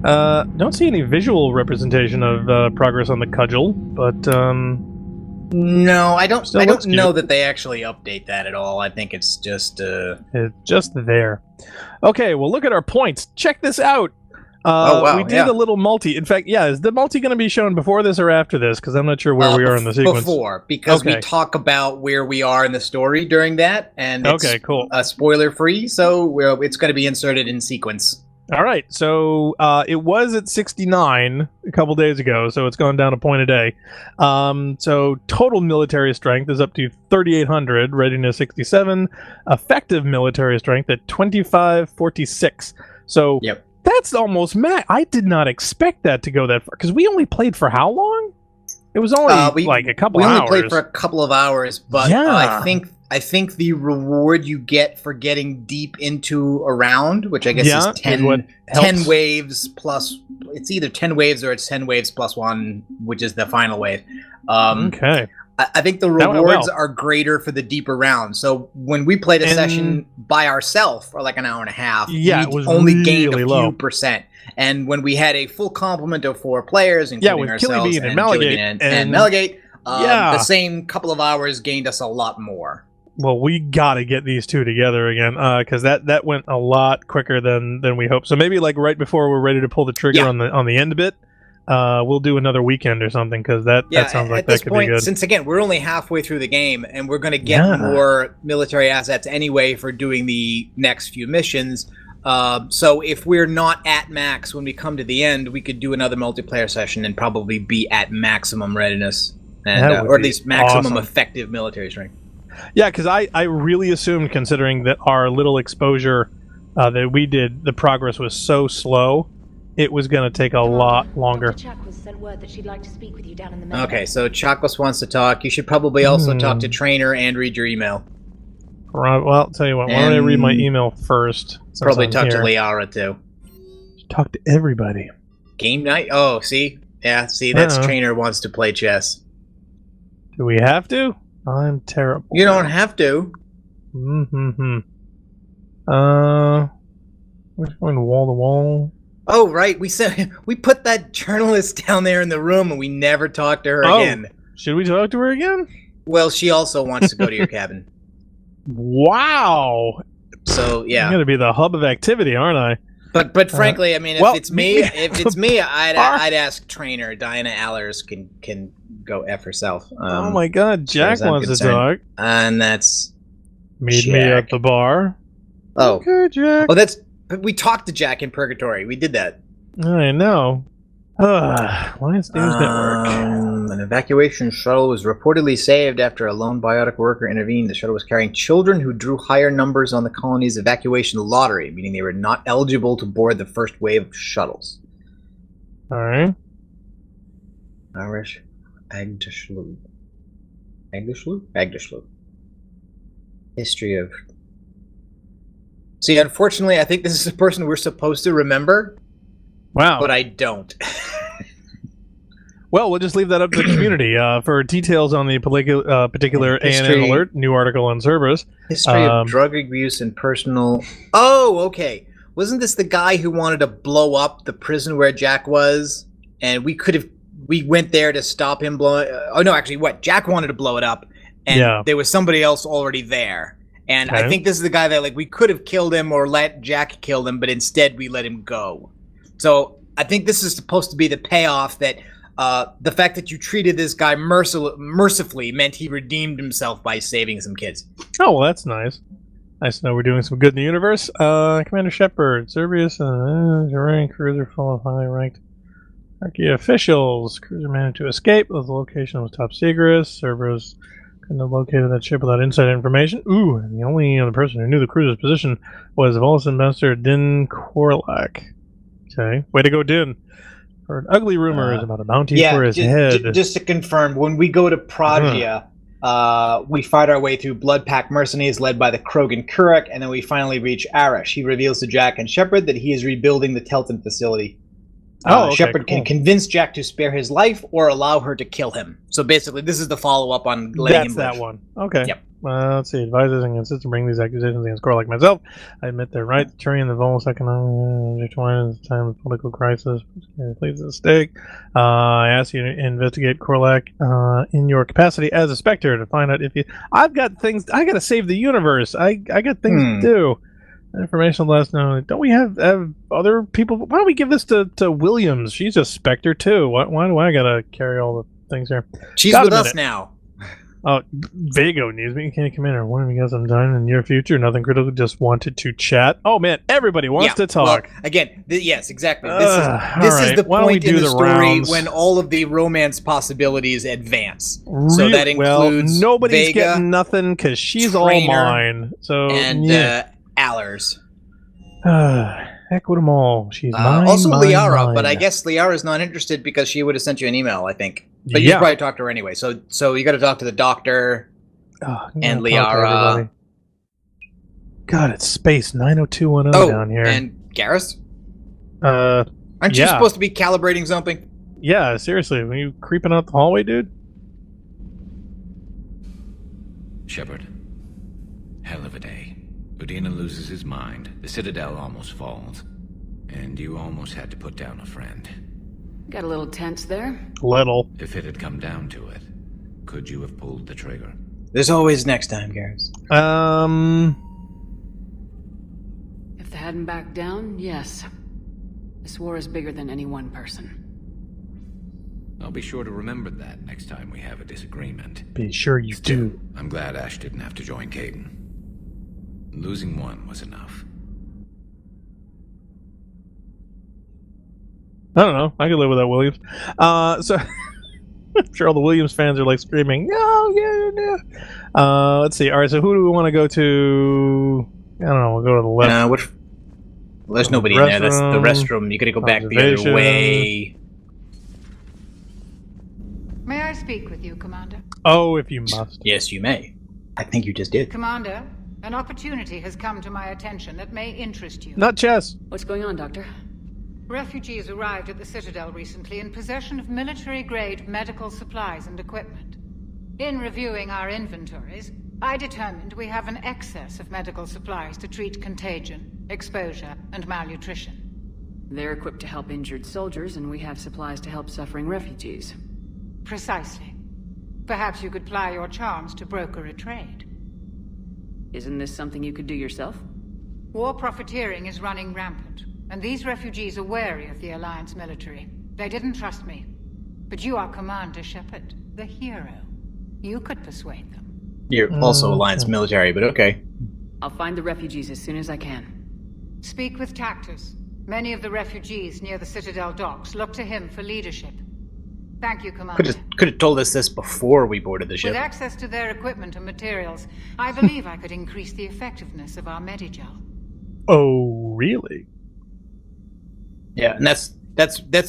Don't see any visual representation of progress on the cudgel, but No, I don't. Still I looks don't know cute. that they actually update that at all. I think it's just. it's just there. Okay, well, look at our points. Check this out. Oh, wow, We did yeah. a little multi. In fact, yeah, is the multi going to be shown before this or after this? Because I'm not sure where we are in the sequence. Before, because we Okay. talk about where we are in the story during that, and it's Okay, cool. spoiler free, so it's going to be inserted in sequence. All right, so it was at 69 a couple days ago, so it's gone down a point a day. So total military strength is up to 3,800, readiness 67, effective military strength at 2,546. So Yep. that's almost max. I did not expect that to go that far, because we only played for how long? It was only like a couple We hours. only played for a couple of hours, but Yeah. I think the reward you get for getting deep into a round, which I guess Yeah, is 10, is what 10 helps. waves plus. It's either 10 waves or it's 10 waves plus one, which is the final wave. Okay. I think the That went rewards well. are greater for the deeper rounds. So when we played a And- session by ourselves for like an hour and a half, Yeah, we it was only gained a really few low. percent. And when we had a full complement of 4 players, Yeah, including with Killy ourselves Bean and Gilligan Malagate, and and- Malagate, Yeah. the same couple of hours gained us a lot more. Well, we got to get these two together again, because that went a lot quicker than we hoped. So maybe like right before we're ready to pull the trigger Yeah. on the end bit, we'll do another weekend or something, because that sounds like at this that could point, be good. since again we're only halfway through the game, and we're going to get Yeah. more military assets anyway for doing the next few missions. So if we're not at max when we come to the end, we could do another multiplayer session and probably be at maximum readiness, and That would or at be least maximum awesome. effective military strength. Yeah, because I really assumed, considering that our little exposure that we did, the progress was so slow, it was going to take a lot longer. Dr. Chakwas sent word that she'd like to speak with you down in the main. Okay, so Chakwas wants to talk. You should probably also talk to Trainer and read your email. Right, well, I'll tell you what. Why don't I read my email first? since Probably I'm talk to here. Liara too. Talk to everybody. Game night? Oh, see? Yeah, see, that's Uh-oh. Trainer wants to play chess. Do we have to? I'm terrible. You don't have to. Mm-hmm. We're going wall to wall. Oh, right. We put that journalist down there in the room and we never talked to her Oh. again. Should we talk to her again? Well, she also wants to go to your cabin. Wow. So, I'm yeah. gonna be the hub of activity, aren't I? But frankly, I mean, if well, it's me, I'd bar. ask Trainer. Diana Allers can go F herself. Oh my God, Jack as I'm wants to concerned. talk. And that's Meet me Jack. at the bar. oh Okay, Jack. oh that's but we talked to Jack in Purgatory. We did that. I know. Alliance News Network. An evacuation shuttle was reportedly saved after a lone biotic worker intervened. The shuttle was carrying children who drew higher numbers on the colony's evacuation lottery, meaning they were not eligible to board the first wave of shuttles. All right. Irish Agdashlu. Agdashlu? Agdashlu. History of... See, unfortunately, I think this is a person we're supposed to remember, Wow. but I don't. Well, we'll just leave that up to the community. For details on the particular History. ANN alert, new article on Cerberus. History of drug abuse and personal... Oh, okay. Wasn't this the guy who wanted to blow up the prison where Jack was? And we went there to stop him blowing... oh, no, actually, what? Jack wanted to blow it up, and Yeah. there was somebody else already there. And I Okay. think this is the guy that, like, we could have killed him or let Jack kill him, but instead we let him go. So I think this is supposed to be the payoff that... the fact that you treated this guy mercifully meant he redeemed himself by saving some kids. Oh, well, that's nice. Nice to know we're doing some good in the universe. Commander Shepard, Cerberus, rank cruiser full of high-ranked Archaea officials. Cruiser managed to escape. The location was top secret. Cerberus couldn't have located that ship without inside information. Ooh, and the only other person who knew the cruiser's position was Volus Ambassador Din Korlak. Okay, way to go, Din. Heard ugly rumors about a bounty for his head. Just to confirm, when we go to Pragia, we fight our way through Blood Pack mercenaries led by the Krogan Kurek, and then we finally reach Arash. He reveals to Jack and Shepard that he is rebuilding the Telton facility. Okay, Shepard cool. can convince Jack to spare his life or allow her to kill him. So basically, this is the follow-up on letting That's him that live. one. Okay. Yep. Let's see. Advisors and insist to bring these accusations against Core like myself. I admit they're right. The tyranny and the vulnerable economic intertwined at the time of political crisis. Please at stake. I ask you to investigate Korlak in your capacity as a Spectre to find out if you. I've got things. I got to save the universe. I got things to do. Information last known. Don't we have other people? Why don't we give this to Williams? She's a Spectre too. Why do I gotta carry all the things here? She's with us now. Oh, Vago needs me. Can't come in or one of you guys I'm dying in the near future. Nothing critical. Just wanted to chat. Oh man, everybody wants to talk. Well, again, yes, exactly. This is the Why don't we point in do the the story rounds? when all of the romance possibilities advance. So that includes nobody's Vega getting nothing because she's all Trainer, mine. So and yeah. Allers. Heck with them all. She's mine. Also mine, Liara, mine. but I guess Liara's not interested because she would have sent you an email, I think. But you probably talked to her anyway. So you got to talk to the doctor and Liara. God, it's space 90210 down here. And Garrus? Aren't you supposed to be calibrating something? Yeah, seriously. Were you creeping out the hallway, dude? Shepard. Hell of a day. Udina loses his mind. The Citadel almost falls. And you almost had to put down a friend. Got a little tense there. Little. If it had come down to it, could you have pulled the trigger? There's always next time, Garrus. If they hadn't backed down, yes. This war is bigger than any one person. I'll be sure to remember that next time we have a disagreement. Be sure you do. I'm glad Ash didn't have to join Caden. Losing one was enough. I don't know. I could live with that, Williams. So I'm sure all the Williams fans are like screaming, "No, yeah." Let's see. All right. So who do we want to go to? I don't know. We'll go to the left. Well, there's nobody in there. That's the restroom. You gotta go back the other way. May I speak with you, Commander? Oh, if you must. Yes, you may. I think you just did. Commander, an opportunity has come to my attention that may interest you. Not chess. What's going on, Doctor? Refugees arrived at the Citadel recently in possession of military-grade medical supplies and equipment. In reviewing our inventories, I determined we have an excess of medical supplies to treat contagion, exposure, and malnutrition. They're equipped to help injured soldiers, and we have supplies to help suffering refugees. Precisely. Perhaps you could ply your charms to broker a trade. Isn't this something you could do yourself? War profiteering is running rampant, and these refugees are wary of the Alliance military. They didn't trust me. But you are Commander Shepard, the hero. You could persuade them. You're also Alliance military, but okay. I'll find the refugees as soon as I can. Speak with Tactus. Many of the refugees near the Citadel docks look to him for leadership. Thank you, Commander. Could have told us this before we boarded the ship. With access to their equipment and materials, I believe I could increase the effectiveness of our Medigel. Oh, really? Yeah, and that's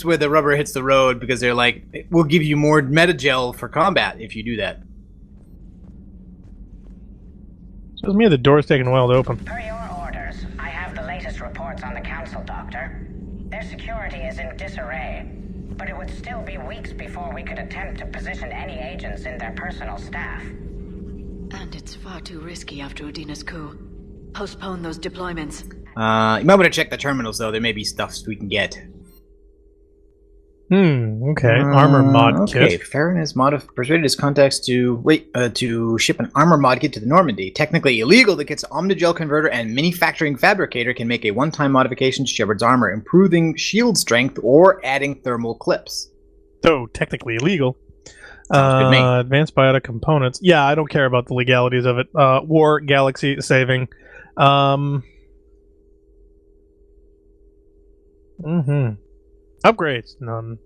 where the rubber hits the road, because they're like, we'll give you more Medigel for combat if you do that. Says me the door's taking a while to open. Per your orders, I have the latest reports on the Council, Doctor. Their security is in disarray, but it would still be weeks before we could attempt to position any agents in their personal staff. And it's far too risky after Udina's coup. Postpone those deployments. You might want to check the terminals, though. There may be stuff we can get. Okay. Armor mod kit. Okay, Farron has persuaded his contacts to ship an armor mod kit to the Normandy. Technically illegal, the kit's Omnigel converter and manufacturing fabricator can make a one-time modification to Shepard's armor, improving shield strength or adding thermal clips. So, technically illegal. Sounds good to me. Advanced biotic components. Yeah, I don't care about the legalities of it. War, galaxy, saving. Upgrades. None.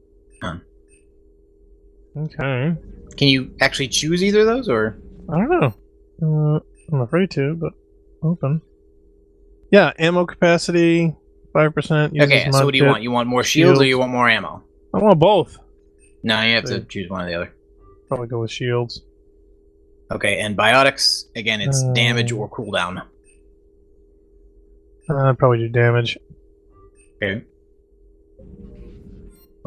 Okay. Can you actually choose either of those, or? I don't know. I'm afraid to, but open. Yeah, ammo capacity, 5%. Okay, so what do you want? You want more shields, or you want more ammo? I want both. No, you have to choose one or the other. Probably go with shields. Okay, and biotics, again, it's damage or cooldown. I'd probably do damage. Okay.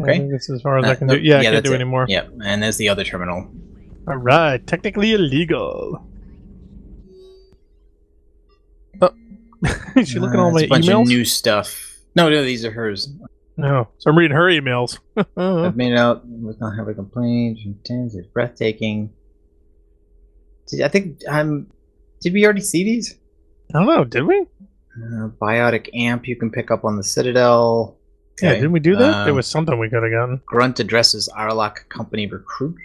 I think that's as far as I can do. Yeah, I can't do any more. Yep, and there's the other terminal. Alright, technically illegal. Is she looking at all my a bunch emails? of new stuff. No, these are hers. No, so I'm reading her emails. I've made out with not have a complaint. Intense, it's breathtaking. I think Did we already see these? I don't know. Did we? Biotic amp you can pick up on the Citadel. Okay. Yeah, didn't we do that? There was something we could have gotten. Grunt addresses Arlock Company recruits.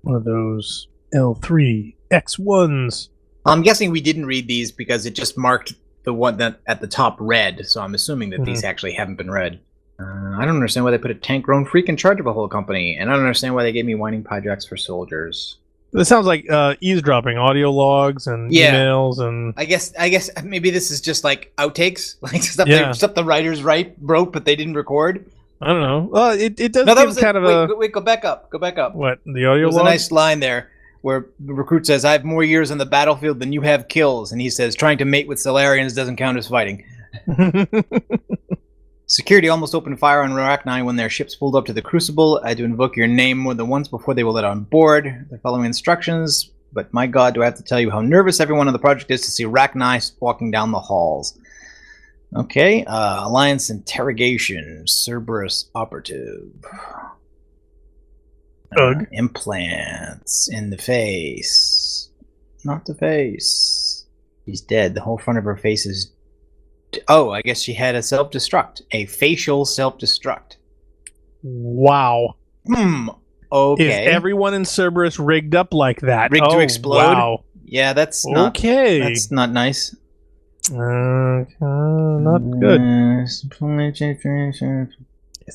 One of those L3 X1s. I'm guessing we didn't read these because it just marked the one that at the top red. So I'm assuming that these actually haven't been read. I don't understand why they put a tank-grown freak in charge of a whole company, and I don't understand why they gave me whining pie jacks for soldiers. This sounds like eavesdropping, audio logs and emails and. I guess maybe this is just like outtakes, like stuff the writers wrote but they didn't record. I don't know. Well, it does. No, that was kind of a. Wait, go back up. What, the audio log? There's a nice line there where the recruit says, "I have more years on the battlefield than you have kills," and he says, "Trying to mate with Solarians doesn't count as fighting." Security almost opened fire on Arachni when their ships pulled up to the Crucible. I had to invoke your name more than once before they were let on board. They're following instructions, but my god, do I have to tell you how nervous everyone on the project is to see Arachni walking down the halls. Okay, Alliance interrogation, Cerberus operative. Implants in the face. Not the face. He's dead. The whole front of her face is... Oh, I guess she had a self-destruct. A facial self-destruct. Wow. Okay. Is everyone in Cerberus rigged up like that? Rigged to explode? Wow. Yeah, that's not... Okay. That's not nice. Not good. It's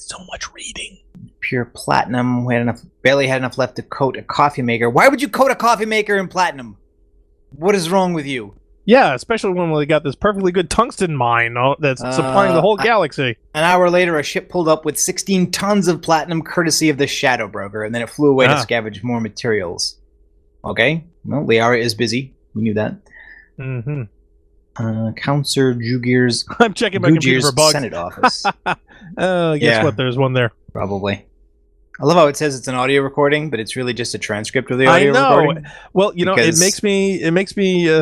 so much reading. Pure platinum. We had barely had enough left to coat a coffee maker. Why would you coat a coffee maker in platinum? What is wrong with you? Yeah, especially when we got this perfectly good tungsten mine that's supplying the whole galaxy. An hour later, a ship pulled up with 16 tons of platinum courtesy of the Shadow Broker, and then it flew away to scavenge more materials. Okay. Well, Liara is busy. We knew that. Mm-hmm. Counselor Jugir's... I'm checking my computer for bugs. Senate office. Guess what? There's one there. Probably. I love how it says it's an audio recording, but it's really just a transcript of the audio recording. Well, you know, it makes me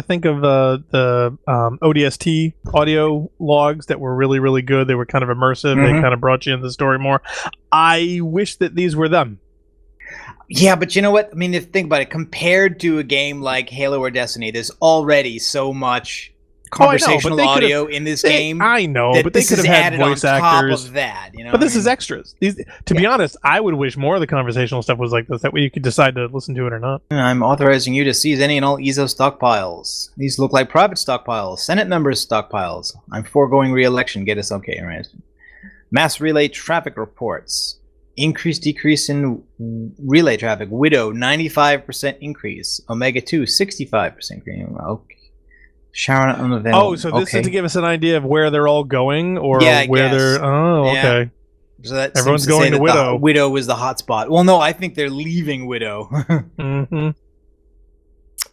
think of the ODST audio logs that were really, really good. They were kind of immersive. They kind of brought you into the story more. I wish that these were them. Yeah, but you know what? I mean, if you think about it, compared to a game like Halo or Destiny, there's already so much conversational audio in this game. I know, but they could have had voice actors. Top of that, you know. But this is extras. To be honest, I would wish more of the conversational stuff was like this. That way you could decide to listen to it or not. I'm authorizing you to seize any and all EZO stockpiles. These look like private stockpiles, Senate members' stockpiles. I'm foregoing re-election. Get us okay, right? Mass relay traffic reports. Decrease in relay traffic. Widow, 95% increase. Omega 2, 65% increase. Okay. Sharon unavailable. Oh, so this is to give us an idea of where they're all going, or where they're. Oh, okay. So that everyone's going to Widow. Widow is the hot spot. Well, no, I think they're leaving Widow.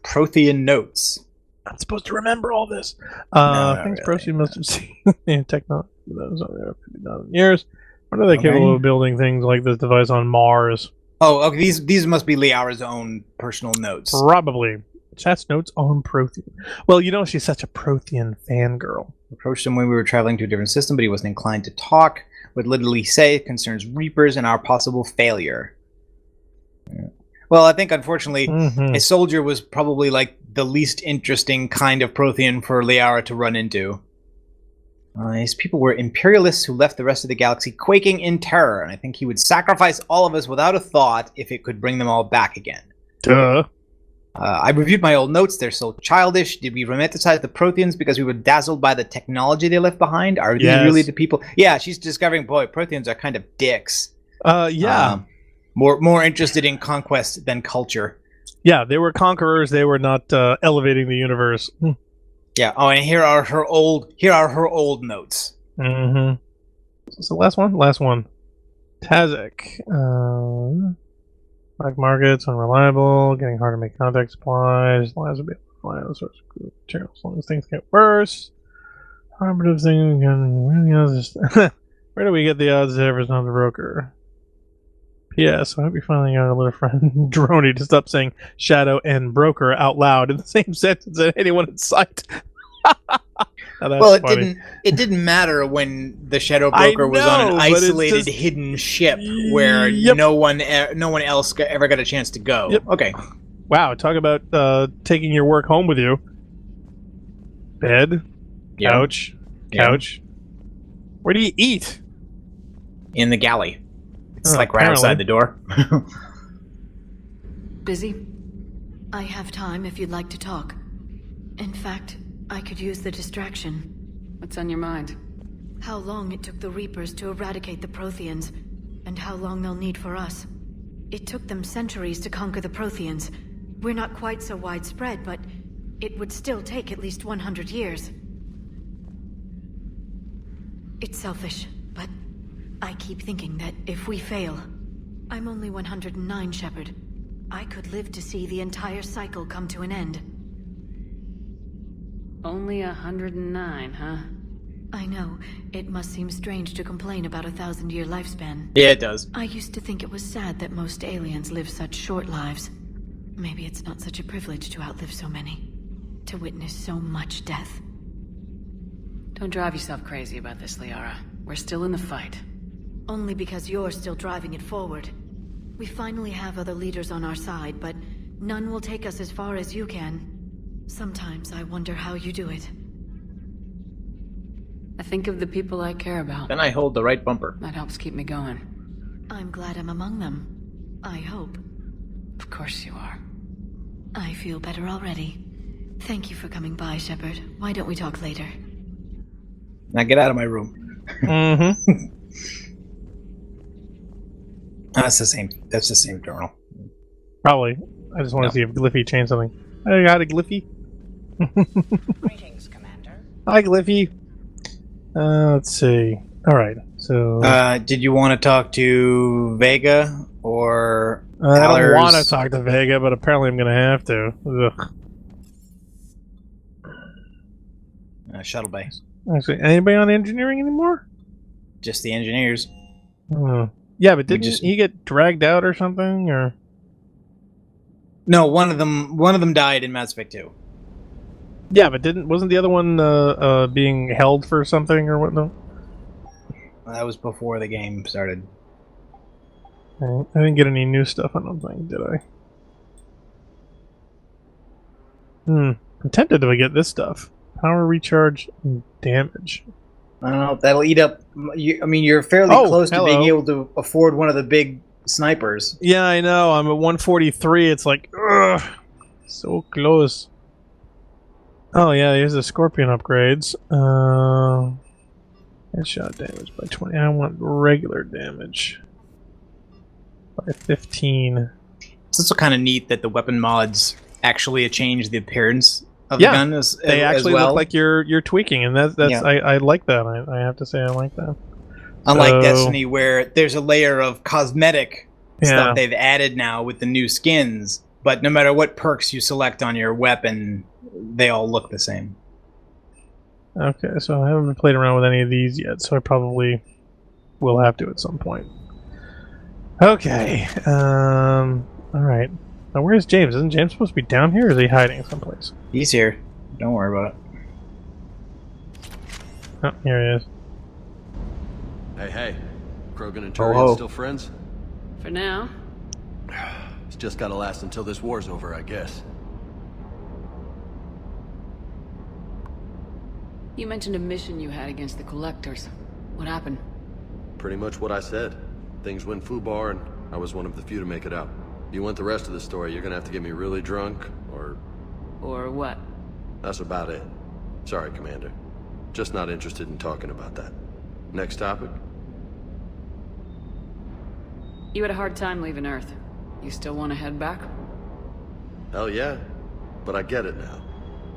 Prothean notes. I'm supposed to remember all this. Thanks, Prothean must have seen technology that was over there 50,000 years. When are they capable of building things like this device on Mars? Oh, okay. These must be Liara's own personal notes. Probably. Chat's notes on Prothean. Well, you know, she's such a Prothean fangirl. Approached him when we were traveling to a different system, but he wasn't inclined to talk. Would literally say it concerns Reapers and our possible failure. Yeah. Well, I think, unfortunately, a soldier was probably like the least interesting kind of Prothean for Liara to run into. His people were imperialists who left the rest of the galaxy quaking in terror, and I think he would sacrifice all of us without a thought if it could bring them all back again. Duh. I reviewed my old notes. They're so childish. Did we romanticize the Protheans because we were dazzled by the technology they left behind? Are these really the people? Yeah, she's discovering, boy, Protheans are kind of dicks. Yeah. More interested in conquest than culture. Yeah, they were conquerors. They were not elevating the universe. Yeah. Oh, and here are her old notes. So last one. Tazek. Black markets, unreliable, getting hard to make contact supplies, lives will be able to find all sorts of good materials as long as things get worse. Operative thing, where do we get the odds that everyone's not the broker? P.S. I hope you're finally got a little friend Droney to stop saying shadow and broker out loud in the same sentence at anyone in sight. Oh, that's Well, it funny. didn't matter when the Shadow Broker was on know, an but it's isolated, just- hidden ship where Yep. no one else ever got a chance to go. Yep. Okay. Wow, talk about taking your work home with you. Bed, Yeah. couch, Yeah. couch. Where do you eat? In the galley. It's Oh, like right outside the door. Busy? I have time if you'd like to talk. In fact, I could use the distraction. What's on your mind? How long it took the Reapers to eradicate the Protheans, and how long they'll need for us. It took them centuries to conquer the Protheans. We're not quite so widespread, but it would still take at least 100 years. It's selfish, but I keep thinking that if we fail... I'm only 109, Shepard. I could live to see the entire cycle come to an end. Only 109, huh? I know, it must seem strange to complain about a 1,000-year lifespan. Yeah, it does. I used to think it was sad that most aliens live such short lives. Maybe it's not such a privilege to outlive so many. To witness so much death. Don't drive yourself crazy about this, Liara. We're still in the fight. Only because you're still driving it forward. We finally have other leaders on our side, but none will take us as far as you can. Sometimes I wonder how you do it. I think of the people I care about. Then I hold the right bumper. That helps keep me going. I'm glad I'm among them. I hope. Of course you are. I feel better already. Thank you for coming by, Shepard. Why don't we talk later? Now get out of my room. Mm-hmm. That's the same journal. Probably. I just want to see if Gliffy changed something. I got a Gliffy. Greetings, Commander. Hi, Gliffy. Let's see. All right. So Did you want to talk to Vega or I don't Allers? want to talk to Vega, but apparently I'm going to have to. Ugh. Shuttle Bay. Actually, anybody on engineering anymore? Just the engineers. Yeah, but didn't just- he get dragged out or something? Or No, one of them died in Mass Effect 2. yeah, but wasn't the other one being held for something or whatnot? That was before the game started. I didn't get any new stuff. I don't think, did I? I'm tempted to get this stuff. Power recharge and damage. I don't know. That'll eat up. You're fairly Oh, close to hello. being able to afford one of the big snipers. Yeah, I know. I'm at 143. It's like, ugh, so close. Oh yeah, here's the Scorpion upgrades. Headshot damage by 20. I want regular damage by 15. It's also kind of neat that the weapon mods actually change the appearance of Yeah, the gun as They actually well. look like you're tweaking, and that's Yeah. I like that. I have to say I like that. Unlike So- Destiny, where there's a layer of cosmetic Yeah. stuff they've added now with the new skins, but no matter what perks you select on your weapon, they all look the same. Okay, so I haven't played around with any of these yet, so I probably will have to at some point. Okay, all right. Now where's James? Isn't James supposed to be down here, or is he hiding someplace? He's here. Don't worry about it. Oh, here he is. Hey. Krogan and Ho, Turian ho. still friends? For now, It's just gotta last until this war's over, I guess. you mentioned a mission you had against the Collectors. What happened? Pretty much what I said. Things went foobar, and I was one of the few to make it out. If you want the rest of the story, you're gonna have to get me really drunk, or... Or what? That's about it. Sorry, Commander. Just not interested in talking about that. Next topic? You had a hard time leaving Earth. You still want to head back? Hell yeah. But I get it now.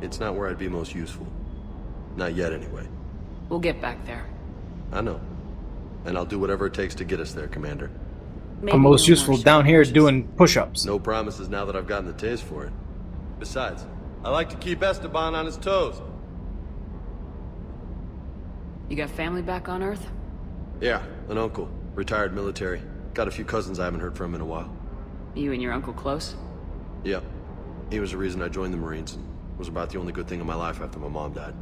It's not where I'd be most useful. Not yet, anyway. We'll get back there. I know. And I'll do whatever it takes to get us there, Commander. Maybe I'm most no more useful down here is shortchances. doing push-ups. No promises now that I've gotten the taste for it. Besides, I like to keep Esteban on his toes. You got family back on Earth? Yeah, an uncle. Retired military. Got a few cousins I haven't heard from in a while. You and your uncle close? Yep. He was the reason I joined the Marines, and was about the only good thing in my life after my mom died.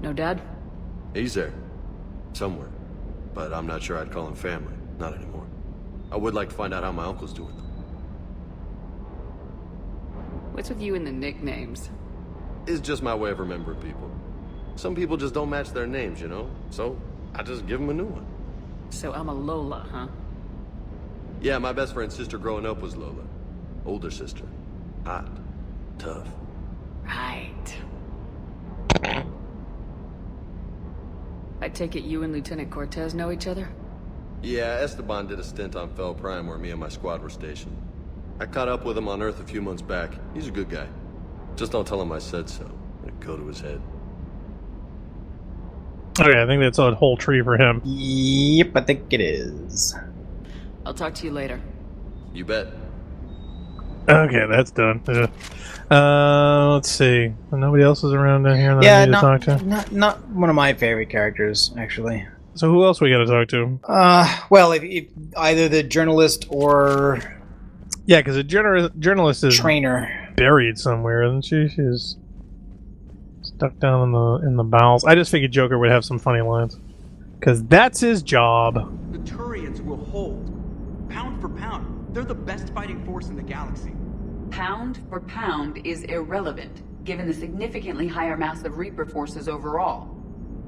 No dad? He's there. Somewhere. But I'm not sure I'd call him family. Not anymore. I would like to find out how my uncle's doing, though. What's with you and the nicknames? It's just my way of remembering people. Some people just don't match their names, you know? So, I just give them a new one. So I'm a Lola, huh? Yeah, my best friend's sister growing up was Lola. Older sister. Hot. Tough. Right. I take it you and Lieutenant Cortez know each other? Yeah, Esteban did a stint on Fel Prime where me and my squad were stationed. I caught up with him on Earth a few months back. He's a good guy. Just don't tell him I said so. It'd go to his head. Okay, I think that's a whole tree for him. Yep, I think it is. I'll talk to you later. You bet. Okay, that's done. Let's see. Nobody else is around down here that I need to talk to? Not one of my favorite characters, actually. So who else we gotta talk to? Well, if either the journalist or... Yeah, because the journalist is trainer buried somewhere, isn't she? She's stuck down in the bowels. I just figured Joker would have some funny lines. Because that's his job. The Turians will hold. Pound for pound, they're the best fighting force in the galaxy. Pound for pound is irrelevant, given the significantly higher mass of Reaper forces overall.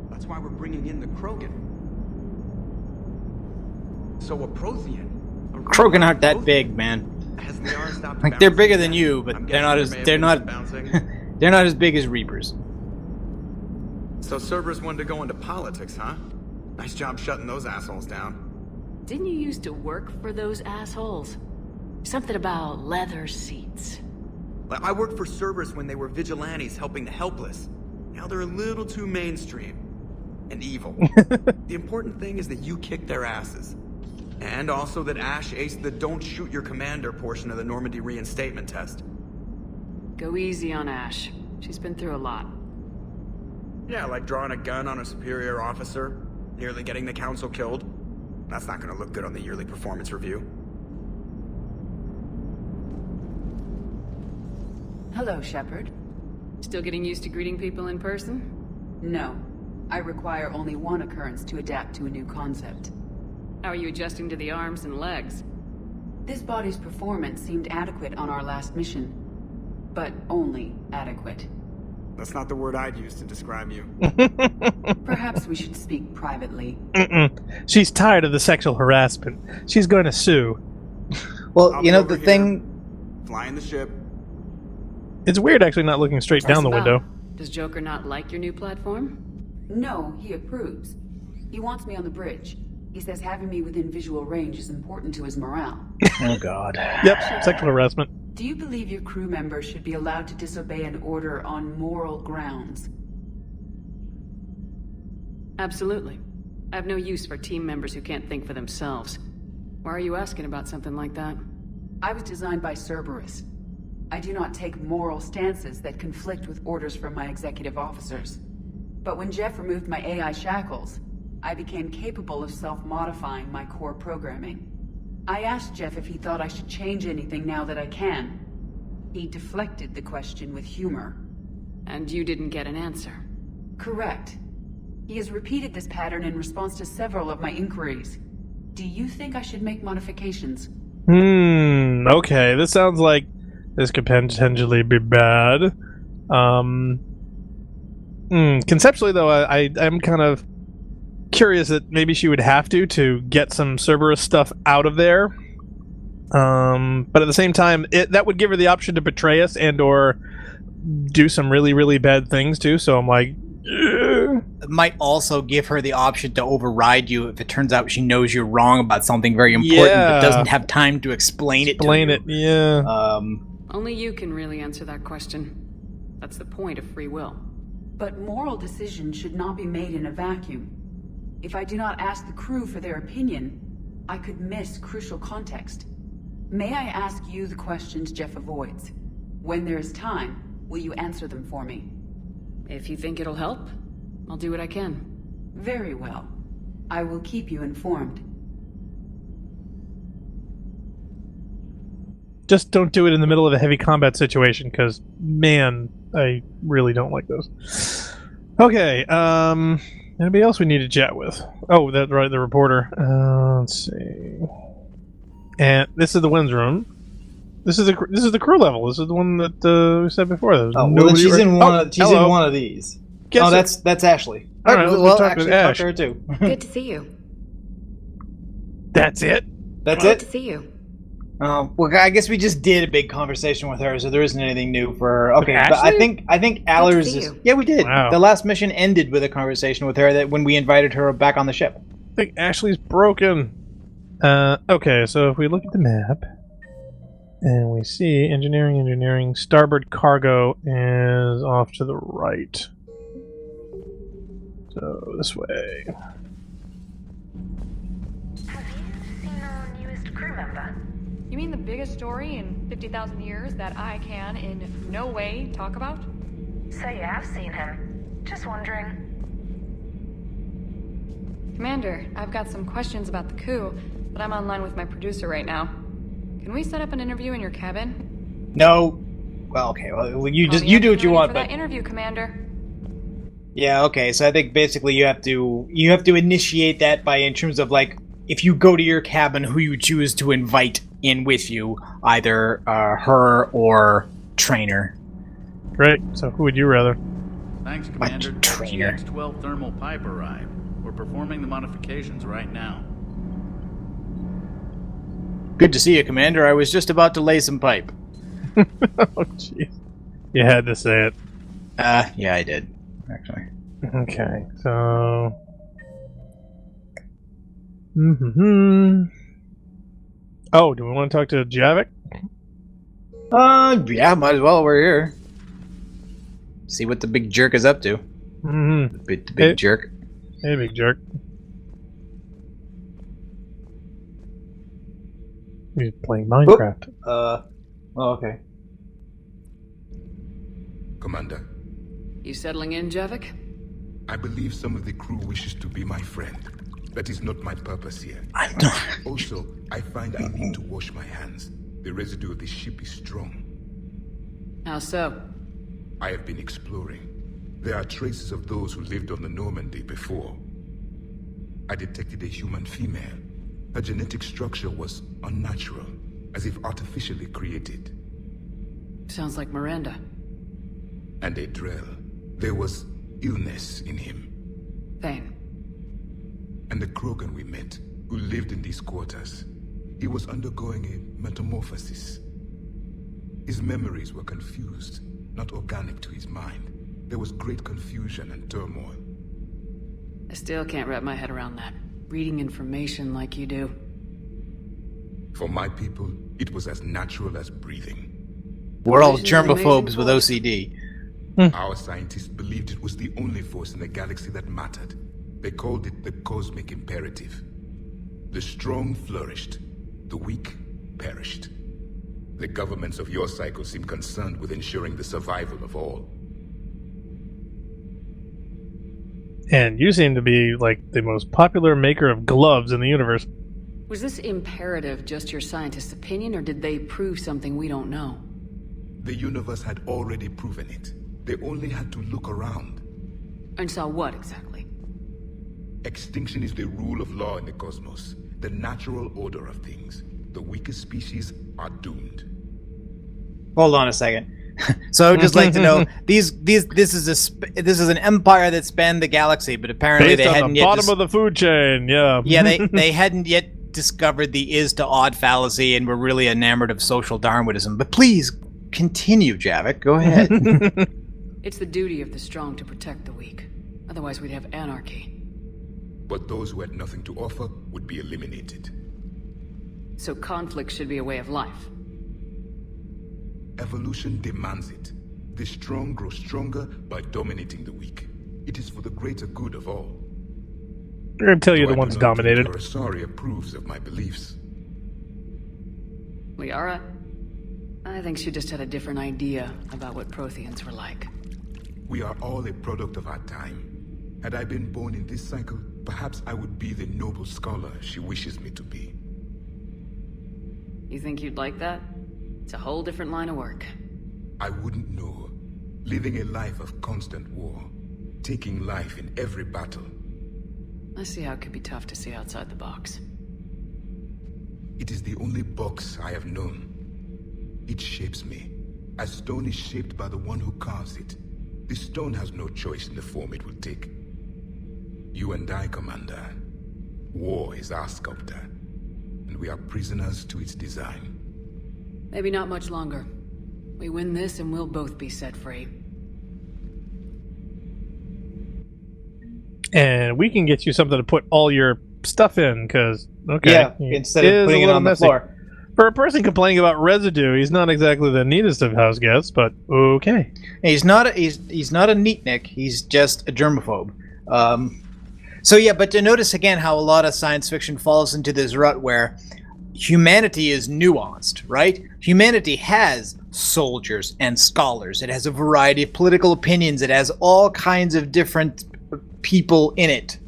That's why we're bringing in the Krogan. So a Prothean... Krogan aren't that big, man. Like, they're bigger than you, but they're not as big as Reapers. So Cerberus wanted to go into politics, huh? Nice job shutting those assholes down. Didn't you used to work for those assholes? Something about leather seats. I worked for Cerberus when they were vigilantes helping the helpless. Now they're a little too mainstream. And evil. The important thing is that you kicked their asses. And also that Ash aced the don't shoot your commander portion of the Normandy reinstatement test. Go easy on Ash. She's been through a lot. Yeah, like drawing a gun on a superior officer, nearly getting the council killed. That's not gonna look good on the yearly performance review. Hello, Shepard. Still getting used to greeting people in person? No. I require only one occurrence to adapt to a new concept. How are you adjusting to the arms and legs? This body's performance seemed adequate on our last mission. But only adequate. That's not the word I'd use to describe you. Perhaps we should speak privately. She's tired of the sexual harassment. She's going to sue. Well, you know, the thing... Flying the ship. It's weird actually not looking straight down the window. Does Joker not like your new platform? No, he approves. He wants me on the bridge. He says having me within visual range is important to his morale. Oh, God. Yep, sexual harassment. Do you believe your crew members should be allowed to disobey an order on moral grounds? Absolutely. I have no use for team members who can't think for themselves. Why are you asking about something like that? I was designed by Cerberus. I do not take moral stances that conflict with orders from my executive officers. But when Jeff removed my AI shackles, I became capable of self-modifying my core programming. I asked Jeff if he thought I should change anything now that I can. He deflected the question with humor. And you didn't get an answer? Correct. He has repeated this pattern in response to several of my inquiries. Do you think I should make modifications? Okay, this sounds like this could potentially be bad. Conceptually, though, I'm kind of curious that maybe she would have to get some Cerberus stuff out of there. But at the same time, that would give her the option to betray us and or do some really, really bad things too. So I'm like, it might also give her the option to override you if it turns out she knows you're wrong about something very important, but doesn't have time to explain it to you. Yeah. Only you can really answer that question. That's the point of free will. But moral decisions should not be made in a vacuum. If I do not ask the crew for their opinion, I could miss crucial context. May I ask you the questions Jeff avoids? When there is time, will you answer them for me? If you think it'll help, I'll do what I can. Very well. I will keep you informed. Just don't do it in the middle of a heavy combat situation, because, man, I really don't like those. Okay, anybody else we need to chat with? Oh, that's right, the reporter. Let's see. And this is the winds room. This is the crew level. This is the one that we said before. Oh, well, then she's in one. She's in one of these. Guess that's Ashley. All right, well, talk actually, to Ash. talk to her too. Good to see you. That's it. That's Good it. to see you. Well, I guess we just did a big conversation with her, so there isn't anything new for her. Okay, With but I Ashley? think Allers see is. you. Yeah, we did. Wow. The last mission ended with a conversation with her that when we invited her back on the ship. I think Ashley's broken. Okay, so if we look at the map, and we see engineering, starboard cargo is off to the right. So this way. Have you seen our newest crew member? You mean the biggest story in 50,000 years that I can in no way talk about? So you have seen him. Just wondering. Commander, I've got some questions about the coup, but I'm online with my producer right now. Can we set up an interview in your cabin? No. Well, okay. Well, you do what you Ready want, for but that interview, Commander. yeah, okay. So I think basically you have to initiate that by in terms of like if you go to your cabin, who you choose to invite in with you, either her or Trainer. Great. So who would you rather? Thanks, Commander. Trainer. GX-12 thermal pipe arrived. We're performing the modifications right now. Good to see you, Commander. I was just about to lay some pipe. Oh, jeez. You had to say it. Yeah, I did, actually. Okay, so... Oh, do we want to talk to Javik? Yeah, might as well. We're here. See what the big jerk is up to. Mm-hmm. The big jerk. Hey, big jerk. He's playing Minecraft. Oh, okay. Commander, You settling in, Javik? I believe some of the crew wishes to be my friend. That is not my purpose here. I'm not. Also, I find I need to wash my hands. The residue of the ship is strong. How so? I have been exploring. There are traces of those who lived on the Normandy before. I detected a human female. Her genetic structure was unnatural, as if artificially created. Sounds like Miranda. And a Drell. There was illness in him. Thane. And the Krogan we met, who lived in these quarters. He was undergoing a metamorphosis. His memories were confused, not organic to his mind. There was great confusion and turmoil. I still can't wrap my head around that. Reading information like you do. For my people, it was as natural as breathing. We're all Vision is an germaphobes amazing with force. OCD. Our scientists believed it was the only force in the galaxy that mattered. They called it the cosmic imperative. The strong flourished, the weak perished. The governments of your cycle seem concerned with ensuring the survival of all. And you seem to be, like, the most popular maker of gloves in the universe. Was this imperative just your scientist's opinion, or did they prove something we don't know? The universe had already proven it. They only had to look around. And saw what, exactly? Extinction is the rule of law in the cosmos, the natural order of things. The weakest species are doomed. Hold on a second. So I would just like to know this is an empire that spanned the galaxy, but apparently Based they on hadn't the yet bottom of the food chain, yeah. yeah they hadn't yet discovered the is to odd fallacy and were really enamored of social Darwinism. But please continue, Javik. Go ahead. It's the duty of the strong to protect the weak. Otherwise we'd have anarchy. But those who had nothing to offer would be eliminated. So conflict should be a way of life. Evolution demands it. The strong grow stronger by dominating the weak. It is for the greater good of all. We're going to tell you So the I one's do not think dominated. Urasari approves of my beliefs. Liara? I think she just had a different idea about what Protheans were like. We are all a product of our time. Had I been born in this cycle, perhaps I would be the noble scholar she wishes me to be. You think you'd like that? It's a whole different line of work. I wouldn't know. Living a life of constant war. taking life in every battle. I see how it could be tough to see outside the box. It is the only box I have known. It shapes me, as stone is shaped by the one who carves it. The stone has no choice in the form it will take. You and I, Commander. War is our sculptor, and we are prisoners to its design. Maybe not much longer. We win this and we'll both be set free. And we can get you something to put all your stuff in, because, okay. Yeah, instead of putting it on the floor. For a person complaining about residue, he's not exactly the neatest of house guests, but okay. He's not a neatnik. He's just a germaphobe. So yeah, but to notice again how a lot of science fiction falls into this rut where humanity is nuanced, right? Humanity has soldiers and scholars. It has a variety of political opinions. It has all kinds of different people in it.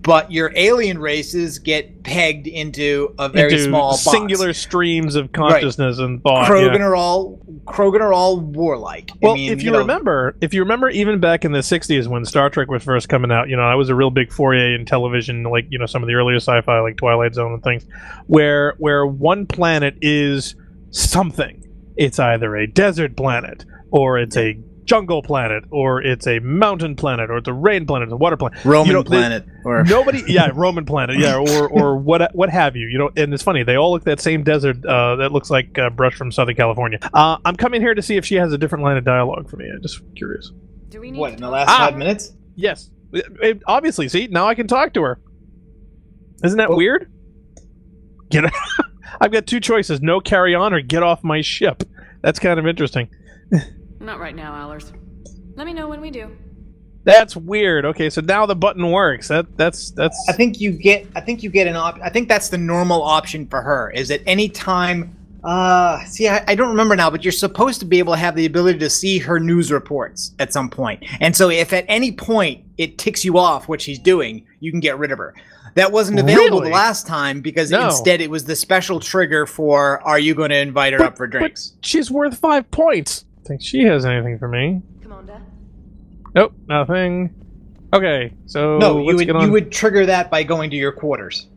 But your alien races get pegged into a very small box. Singular streams of consciousness and thought. Krogan are all warlike. Well, I mean, if you remember, even back in the '60s when Star Trek was first coming out, I was a real big foray in television, like some of the earlier sci-fi, like Twilight Zone and things, where one planet is something. It's either a desert planet, or it's a jungle planet, or it's a mountain planet, or it's a rain planet, it's a water planet, Roman planet, or nobody, Roman planet, or what have you, and it's funny, they all look that same desert that looks like brush from Southern California. I'm coming here to see if she has a different line of dialogue for me. I'm just curious. Do we need what in the last 5 minutes? Yes, obviously. See, now I can talk to her. Isn't that weird? I've got two choices: no carry on, or get off my ship. That's kind of interesting. Not right now, Allers. Let me know when we do. That's weird. Okay, so now the button works. That's. I think you get an I think that's the normal option for her. Is at any time. I don't remember now, but you're supposed to be able to have the ability to see her news reports at some point. And so, if at any point it ticks you off what she's doing, you can get rid of her. That wasn't available the last time because instead it was the special trigger for "Are you going to invite her up for drinks?" But she's worth 5 points. Think she has anything for me? Commander. Nope, nothing. Okay, so no, you would trigger that by going to your quarters.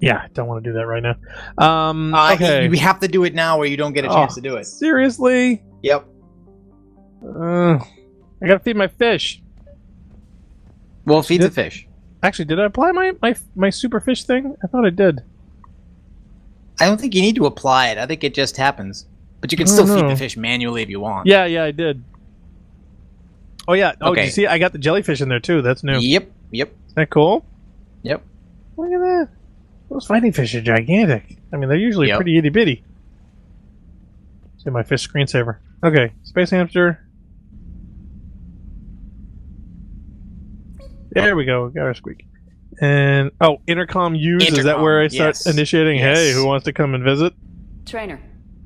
Yeah, I don't want to do that right now. Okay, you have to do it now, or you don't get a chance to do it. Seriously? Yep. I gotta feed my fish. Well, feed the fish. Actually, did I apply my super fish thing? I thought I did. I don't think you need to apply it. I think it just happens. But you can still feed the fish manually if you want. Yeah, I did. Oh, yeah. Oh, okay. Did you see? I got the jellyfish in there, too. That's new. Yep. Isn't that cool? Yep. Look at that. Those fighting fish are gigantic. I mean, they're usually pretty itty-bitty. See my fish screensaver. Okay, space hamster. There we go. Got our squeak. And, intercom use. Is that where I start initiating? Yes. Hey, who wants to come and visit? Trainer.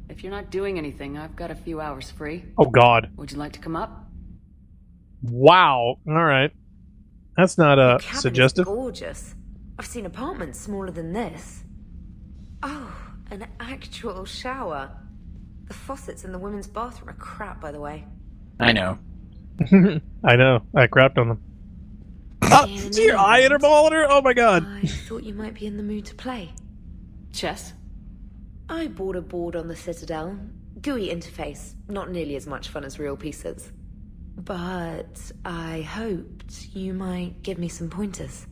If you're not doing anything, I've got a few hours free. Oh, God. Would you like to come up? Wow. All right. That's not suggestive. Is gorgeous. I've seen apartments smaller than this. Oh, an actual shower. The faucets in the women's bathroom are crap, by the way. I know. I know. I crapped on them. Oh, see your eye interball on her? Oh, my God. I thought you might be in the mood to play. Chess? I bought a board on the Citadel. GUI interface. Not nearly as much fun as real pieces. But I hoped you might give me some pointers.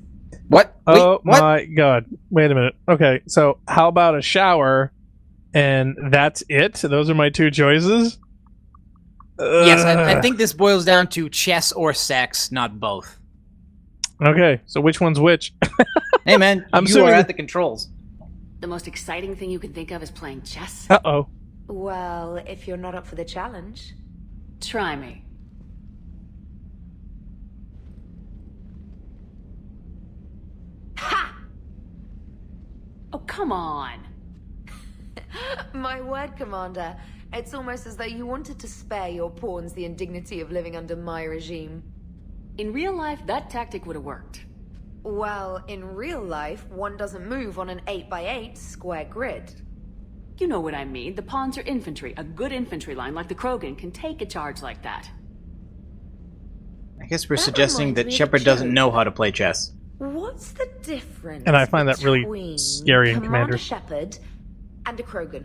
What? Wait, oh my God. Wait a minute. Okay, so how about a shower and that's it? Those are my two choices? Yes, I think this boils down to chess or sex, not both. Okay, so which one's which? Hey man, you are at the controls. The most exciting thing you can think of is playing chess? Uh-oh. Well, if you're not up for the challenge. Try me. Ha! Oh, come on. My word, Commander. It's almost as though you wanted to spare your pawns the indignity of living under my regime. In real life, that tactic would have worked. Well, in real life, one doesn't move on an 8x8 square grid. You know what I mean. The pawns are infantry. A good infantry line like the Krogan can take a charge like that. I guess we're That suggesting reminds that me of Shepard doesn't Joe. know how to play chess. What's the difference And I find that really between scary in Commander Commander. Shepard and a Krogan?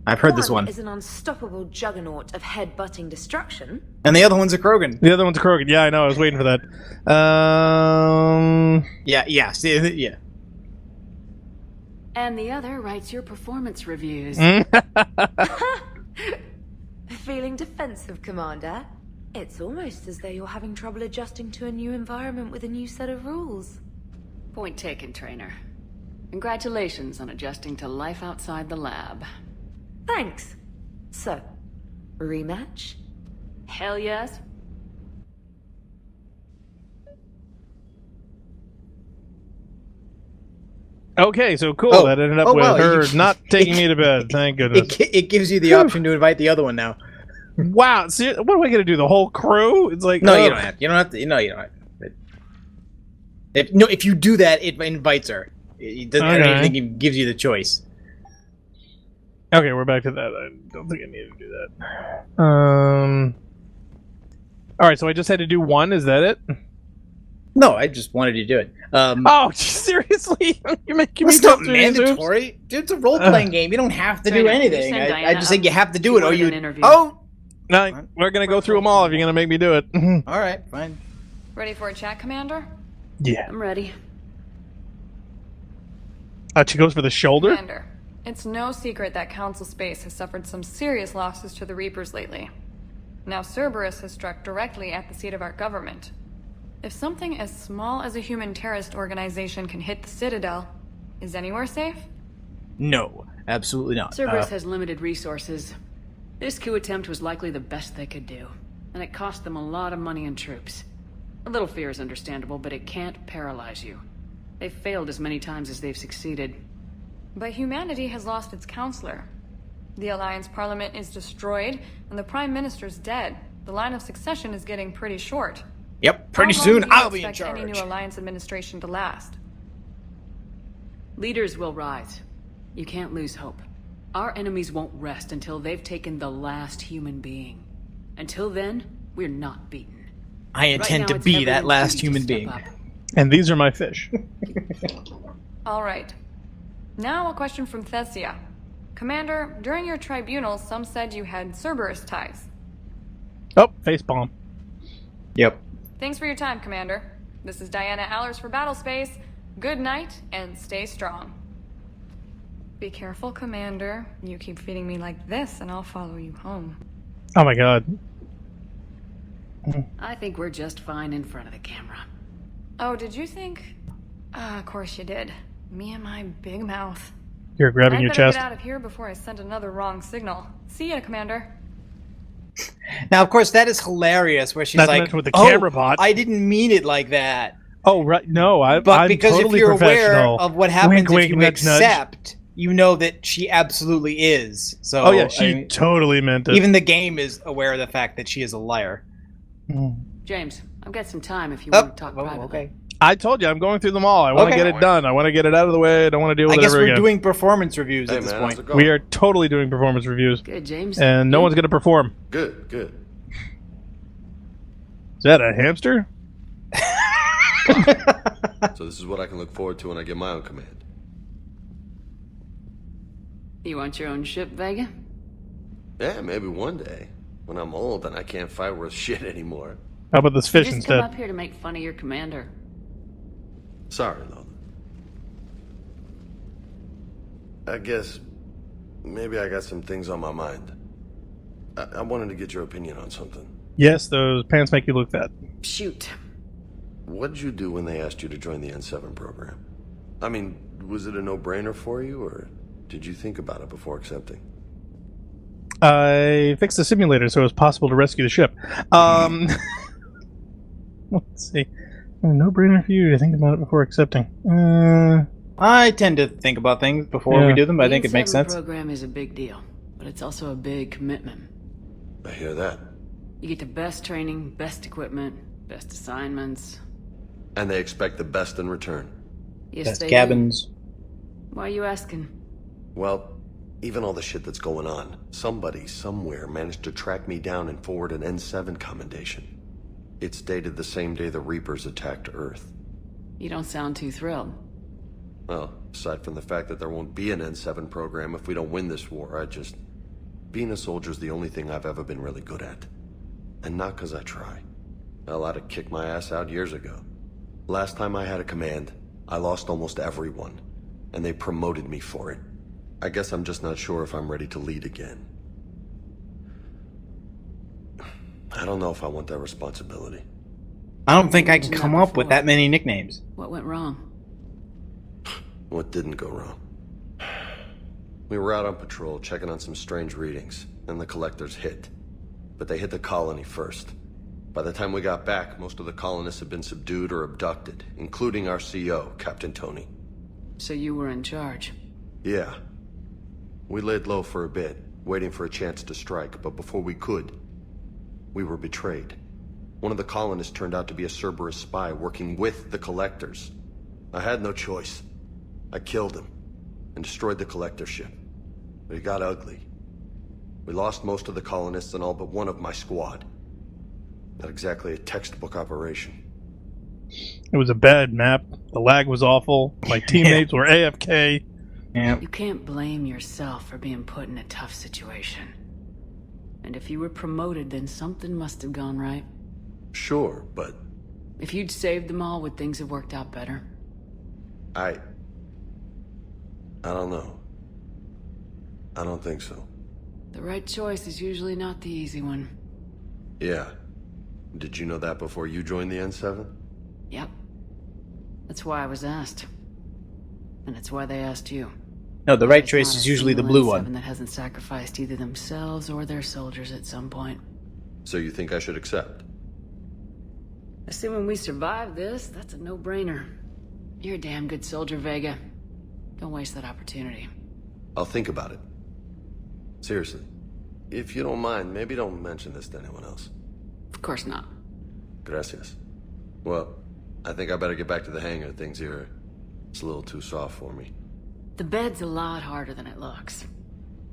I've heard this one. One is an unstoppable juggernaut of head-butting destruction. And the other one's a Krogan. The other one's a Krogan. Yeah, I know. I was waiting for that. Yeah. And the other writes your performance reviews. Feeling defensive, Commander? It's almost as though you're having trouble adjusting to a new environment with a new set of rules. Point taken, trainer. Congratulations on adjusting to life outside the lab. Thanks. So, rematch? Hell yes. Okay, so cool. That ended up with her you- not taking me to bed. Thank goodness. It gives you the option to invite the other one now. Wow. See, what am I going to do? The whole crew? It's like No, you don't have to. You don't have to. No, you don't have to. If you do that, it invites her. It doesn't. I don't think it gives you the choice. Okay, we're back to that. I don't think I need to do that. All right, so I just had to do one. Is that it? No, I just wanted to do it. Oh, seriously? You're making me It's go not through these hoops? mandatory. Dude, it's a role-playing game. You don't have to do Trainer, anything. you send I Diana just think you up. have to do She it, or wanted you. an interview. Oh, No, we're going to go through them all if you're going to make me do it. all right, fine. Ready for a chat, Commander? Yeah. I'm ready. She goes for the shoulder? Commander, it's no secret that Council Space has suffered some serious losses to the Reapers lately. Now Cerberus has struck directly at the seat of our government. If something as small as a human terrorist organization can hit the Citadel, is anywhere safe? No, absolutely not. Cerberus has limited resources. This coup attempt was likely the best they could do, and it cost them a lot of money and troops. A little fear is understandable, but it can't paralyze you. They've failed as many times as they've succeeded. But humanity has lost its counselor. The Alliance Parliament is destroyed, and the Prime Minister's dead. The line of succession is getting pretty short. Yep, pretty How long soon do you I'll be in expect any charge. new Alliance administration to last? Leaders will rise. You can't lose hope. Our enemies won't rest until they've taken the last human being. Until then, we're not beaten. I intend Right to now, it's be everyone's that last duty to human step being. up. And these are my fish. All right. Now a question from Thessia. Commander, during your tribunal, some said you had Cerberus ties. Oh, facepalm. Yep. Thanks for your time, Commander. This is Diana Allers for Battlespace. Good night, and stay strong. Be careful, Commander. You keep feeding me like this, and I'll follow you home. Oh my god. I think we're just fine in front of the camera. Oh, did you think? Of course you did. Me and my big mouth. You're grabbing I'd your better chest. get out of here before I send another wrong signal. See ya, Commander. Now, of course, that is hilarious. Where she's Not to like, mention with the "Oh, camera bot." I didn't mean it like that." Oh, right. No, I'm Because totally if you're aware professional. of what happens Wink, if wink, you nudge, nudge. accept, you know that she absolutely is. So, Oh, yeah, she I mean, totally meant it. even the game is aware of the fact that she is a liar. James, I've got some time if you Oh, want to talk privately. okay. I told you, I'm going through them all. I want to Okay. get it done. I want to get it out of the way. I don't want to deal with I it guess ever we're again. doing performance reviews Hey, at this man, how's point. it going? We are totally doing performance reviews. Good, James. And no one's going to perform. Good, good. Is that a hamster? So this is what I can look forward to when I get my own command. You want your own ship, Vega? Yeah, maybe one day. When I'm old and I can't fight worth shit anymore. How about this You fish just instead? come up here to make fun of your commander. Sorry, Lola. I guess maybe I got some things on my mind. I wanted to get your opinion on something. Yes, those pants make you look fat. Shoot. What did you do when they asked you to join the N7 program? I mean, was it a no-brainer for you, or did you think about it before accepting? I fixed the simulator so it was possible to rescue the ship. Let's see. No brainer for you to think about it before accepting. I tend to think about things before we do them, but I think it makes The sense. program is a big deal, but it's also a big commitment. I hear that. You get the best training, best equipment, best assignments. And they expect the best in return. Yes, Best they cabins. do. Why are you asking? Well, even all the shit that's going on, somebody somewhere managed to track me down and forward an N7 commendation. It's dated the same day the Reapers attacked Earth. You don't sound too thrilled. Well, aside from the fact that there won't be an N7 program if we don't win this war, being a soldier's the only thing I've ever been really good at. And not because I try. Hell, I'd have kicked my ass out years ago. Last time I had a command, I lost almost everyone, and they promoted me for it. I guess I'm just not sure if I'm ready to lead again. I don't know if I want that responsibility. I don't think I can come up with that many nicknames. What went wrong? What didn't go wrong? We were out on patrol, checking on some strange readings, and the collectors hit. But they hit the colony first. By the time we got back, most of the colonists had been subdued or abducted, including our CO, Captain Tony. So you were in charge? Yeah. We laid low for a bit, waiting for a chance to strike, but before we could, we were betrayed. One of the colonists turned out to be a Cerberus spy working with the collectors. I had no choice. I killed him and destroyed the collector ship. But it got ugly. We lost most of the colonists and all but one of my squad. Not exactly a textbook operation. It was a bad map. The lag was awful. My teammates were AFK. Yeah. You can't blame yourself for being put in a tough situation. And if you were promoted, then something must have gone right. Sure, but... If you'd saved them all, would things have worked out better? I don't know. I don't think so. The right choice is usually not the easy one. Yeah. Did you know that before you joined the N7? Yep. That's why I was asked. And it's why they asked you. No, the right choice is usually the blue one. That hasn't sacrificed either themselves or their soldiers at some point. So you think I should accept? Assuming we survive this, that's a no-brainer. You're a damn good soldier, Vega. Don't waste that opportunity. I'll think about it. Seriously. If you don't mind, maybe don't mention this to anyone else. Of course not. Gracias. Well, I think I better get back to the hangar. Things here, it's a little too soft for me. The bed's a lot harder than it looks.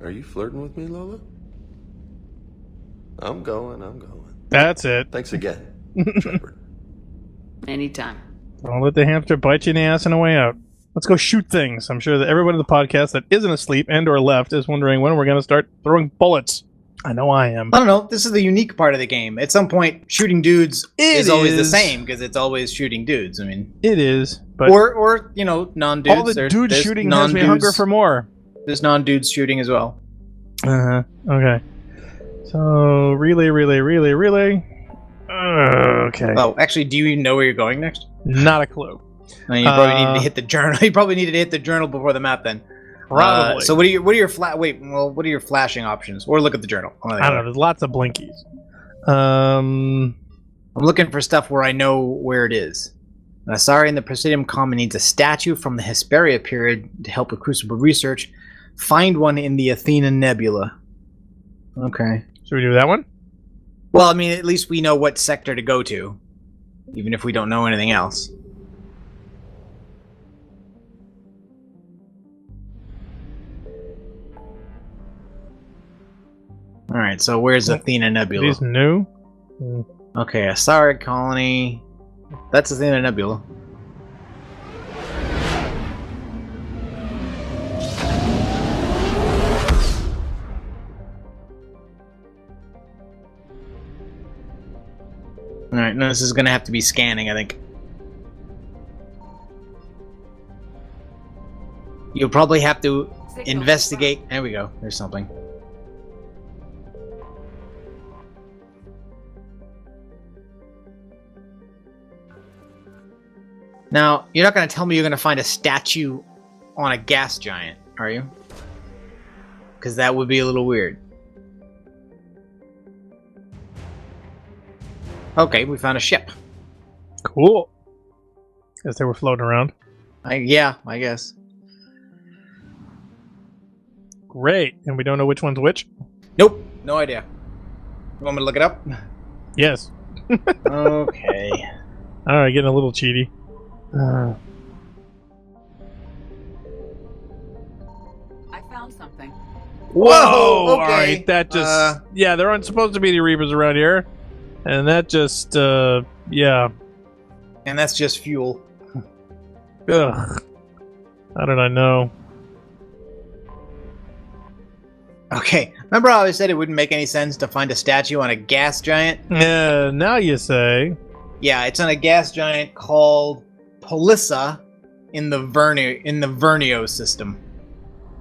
Are you flirting with me, Lola? I'm going. That's it. Thanks again, Shepard. Anytime. Don't let the hamster bite you in the ass on the way out. Let's go shoot things. I'm sure that everyone in the podcast that isn't asleep and or left is wondering when we're going to start throwing bullets. I know I am. I don't know. This is the unique part of the game. At some point, shooting dudes is always the same because it's always shooting dudes. I mean, it is, but or non-dudes. All the dudes shooting has me hunger for more. There's non-dudes shooting as well. Okay. So relay. Okay. Oh, actually, do you know where you're going next? Not a clue. No, you probably needed to hit the journal. You probably needed to hit the journal before the map then. Probably. So what are your flashing options? Or look at the journal. I don't know. There's lots of blinkies. I'm looking for stuff where I know where it is. An Asari in the Presidium Common needs a statue from the Hesperia period to help with Crucible research. Find one in the Athena Nebula. Okay. Should we do that one? Well, I mean, at least we know what sector to go to, even if we don't know anything else. Alright, so where's Athena Nebula? These new? Okay, Asari colony. That's Athena Nebula. Alright, no, this is gonna have to be scanning, I think. You'll probably have to investigate. There we go, there's something. Now, you're not going to tell me you're going to find a statue on a gas giant, are you? Because that would be a little weird. Okay, we found a ship. Cool. Guess they were floating around. Yeah, I guess. Great. And we don't know which one's which? Nope. No idea. You want me to look it up? Yes. Okay. Alright, getting a little cheaty. I found something. Whoa! Okay. Alright, that just... yeah, there aren't supposed to be any Reapers around here. And that just, yeah. And that's just fuel. Ugh. How did I know? Okay, remember how I said it wouldn't make any sense to find a statue on a gas giant? Yeah, now you say. Yeah, it's on a gas giant called Polissa in the Vernio system.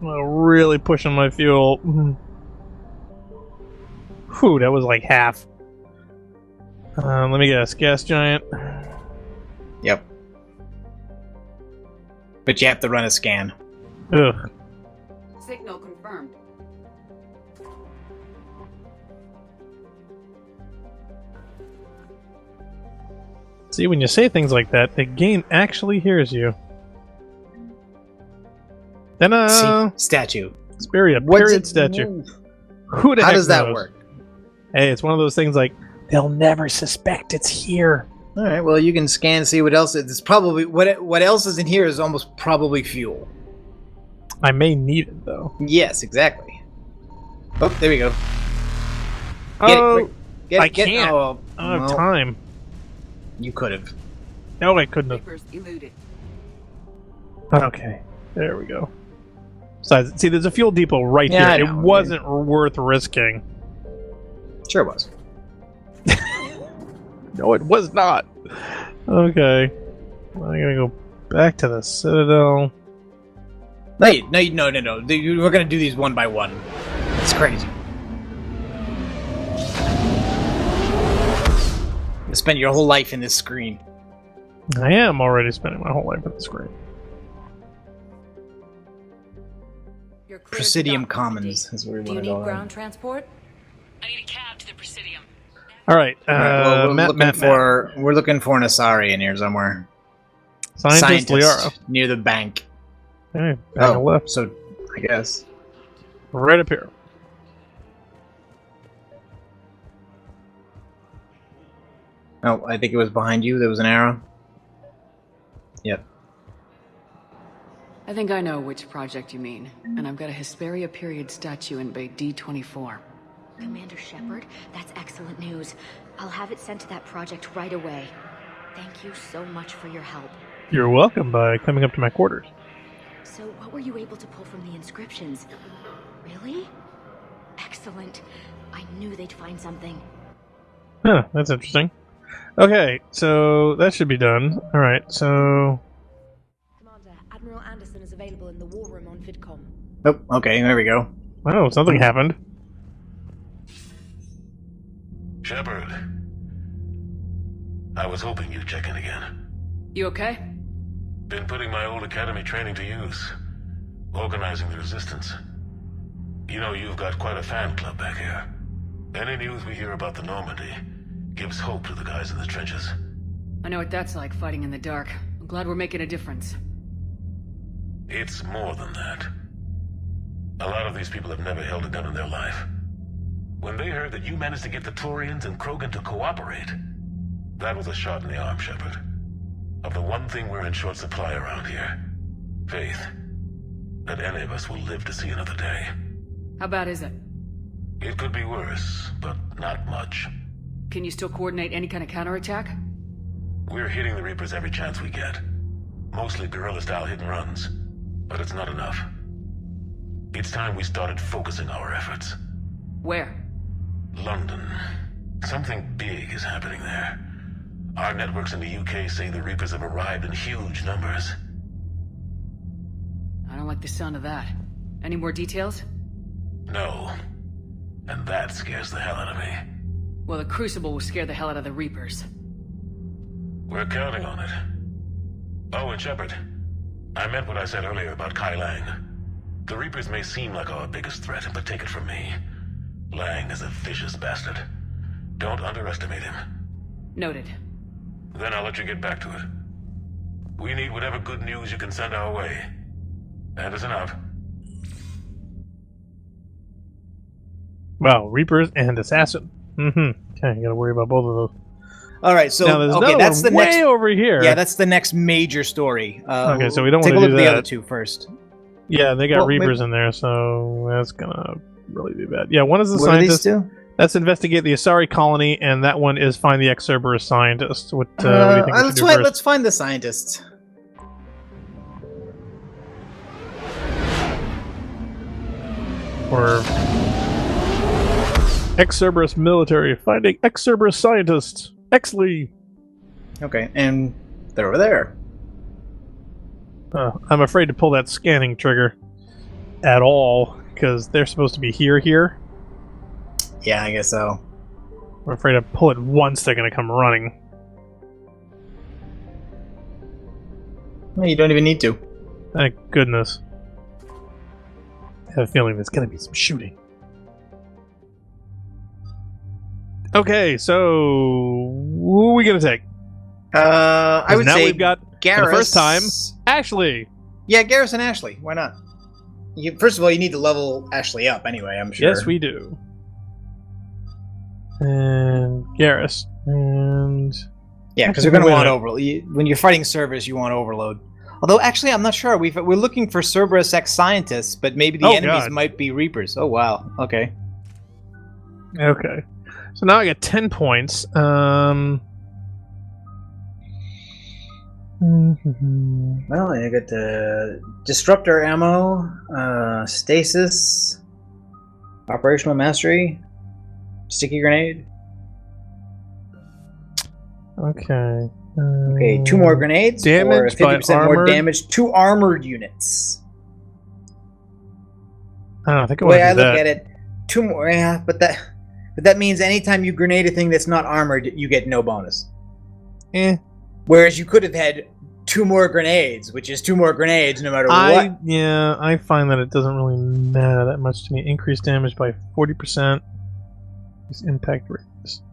I'm really pushing my fuel. Whew, that was like half. Let me guess. Gas giant. Yep. But you have to run a scan. Ugh. Signal confirmed. See, when you say things like that, the game actually hears you. Ta-da! Statue. Spiria, period statue. Who the How heck does that knows? work? Hey, it's one of those things like, they'll never suspect it's here. All right, well, you can scan and see what else. It's probably what else is in here is almost probably fuel. I may need it though. Yes, exactly. Oh, there we go. Oh, I Get can't. Oh, I don't have well, time. You could have. No, I couldn't have. Reapers eluded. Okay, there we go. Besides, see, there's a fuel depot right Yeah, here. I It know. wasn't worth risking. Sure was. No, it was not. Okay. I'm gonna go back to the Citadel. No. We're gonna do these one by one. It's crazy. You spend your whole life in this screen. I am already spending my whole life on the screen. Presidium Commons is where we Do you want to need go. ground transport? I need a cab to the Presidium. All right. Well, Matt. we're looking for an Asari in here somewhere. Scientist Liara. near the bank. Hey, back and left. So I guess Right up here. Oh, I think it was behind you. There was an arrow. Yep. I think I know which project you mean, and I've got a Hesperia period statue in Bay D24. Commander Shepard, that's excellent news. I'll have it sent to that project right away. Thank you so much for your help. You're welcome by coming up to my quarters. So what were you able to pull from the inscriptions? Really? Excellent. I knew they'd find something. Huh, that's interesting. Okay, so that should be done. Alright, so... Commander, Admiral Anderson is available in the war room on VidCom. Oh, okay, there we go. Oh, something happened. Shepard. I was hoping you'd check in again. You okay? Been putting my old academy training to use. Organizing the resistance. You know, you've got quite a fan club back here. Any news we hear about the Normandy gives hope to the guys in the trenches. I know what that's like, fighting in the dark. I'm glad we're making a difference. It's more than that. A lot of these people have never held a gun in their life. When they heard that you managed to get the Turians and Krogan to cooperate, that was a shot in the arm, Shepard. Of the one thing we're in short supply around here. Faith. That any of us will live to see another day. How bad is it? It could be worse, but not much. Can you still coordinate any kind of counterattack? We're hitting the Reapers every chance we get. Mostly guerrilla-style hit-and-runs. But it's not enough. It's time we started focusing our efforts. Where? London. Something big is happening there. Our networks in the UK say the Reapers have arrived in huge numbers. I don't like the sound of that. Any more details? No. And that scares the hell out of me. Well, the Crucible will scare the hell out of the Reapers. We're counting on it. Oh, and Shepard. I meant what I said earlier about Kai Lang. The Reapers may seem like our biggest threat, but take it from me. Lang is a vicious bastard. Don't underestimate him. Noted. Then I'll let you get back to it. We need whatever good news you can send our way. Anderson out. Wow, Reapers and Assassin. Okay, you gotta worry about both of those. All right, so now, there's okay, another that's one the way next over here. Yeah, that's the next major story. Okay, so we don't take a wanna look do at the that. other two first. Yeah, they got Well, Reapers in there, so that's gonna really be bad. Yeah, one is the What are these scientist. two? Let's investigate the Asari colony, and that one is find the Ex-Cerberus scientist. What do you think we should do first? Let's find the scientists. Or Ex-Cerberus military finding Ex-Cerberus scientists. Exley. Okay, and they're over there. I'm afraid to pull that scanning trigger at all because they're supposed to be here. Yeah, I guess so. I'm afraid to pull it once they're going to come running. No, you don't even need to. Thank goodness. I have a feeling there's going to be some shooting. Okay, so who are we going to take? I would now say we've got, Garrus. for the first time, Ashley. Yeah, Garrus and Ashley. Why not? First of all, you need to level Ashley up anyway, I'm sure. Yes, we do. And Garrus. And... Yeah, because we're going to want overload. When you're fighting Cerberus, you want overload. Although, actually, I'm not sure. We're looking for Cerberus ex-scientists, but maybe the enemies might be Reapers. Oh, wow. Okay. Okay. So now I got 10 points. Well, I got the Disruptor ammo, Stasis, Operational Mastery, Sticky Grenade. Okay. Okay, 2 more grenades. Damage for 50% by more damage. 2 armored units. I don't think the way I look at it, 2 more. Yeah, but that means anytime you grenade a thing that's not armored, you get no bonus. Whereas you could have had 2 more grenades, which is 2 more grenades no matter what. Yeah, I find that it doesn't really matter that much to me. Increased damage by 40%. This impact rate.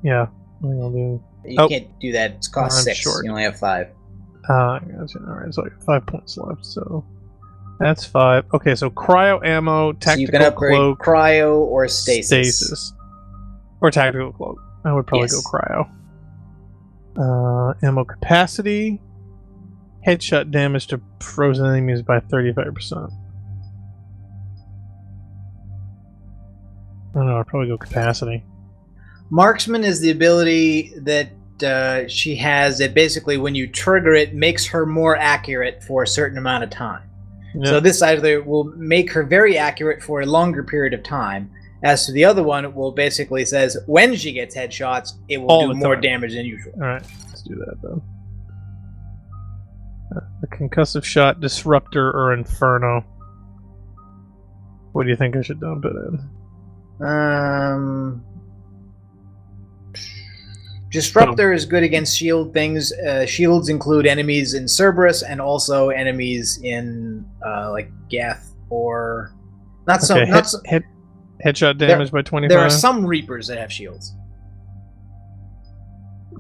Yeah, I think I'll do. You can't do that. It's cost 6. Short. You only have 5. Gotcha. Alright, so I got 5 points left, so that's 5. Okay, so cryo ammo, tactical so you can upgrade cloak, cryo or stasis. Or tactical cloak. I would probably go cryo. Ammo capacity. Headshot damage to frozen enemies by 35%. I don't know, I'd probably go capacity. Marksman is the ability that she has that basically when you trigger it makes her more accurate for a certain amount of time. Yep. So this either will make her very accurate for a longer period of time. As to the other one, it will basically says when she gets headshots, it will do more damage than usual. Alright, let's do that then. A concussive shot, disruptor, or inferno. What do you think I should dump it in? Disruptor is good against shield things. Shields include enemies in Cerberus and also enemies in like Geth or not so. Okay, headshot damage by 25. There are some Reapers that have shields.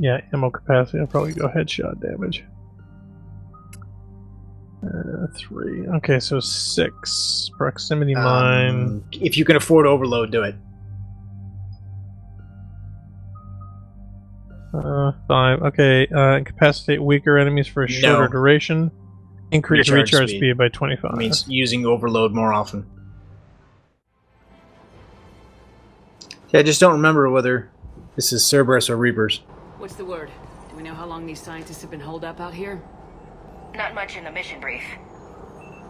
Yeah, ammo capacity. I'll probably go headshot damage. 3. Okay, so 6. Proximity mine. If you can afford overload, do it. 5. Okay, incapacitate weaker enemies for a shorter duration. Increase recharge speed by 25. It means using overload more often. Yeah, I just don't remember whether this is Cerberus or Reapers. What's the word? Do we know how long these scientists have been holed up out here? Not much in the mission brief.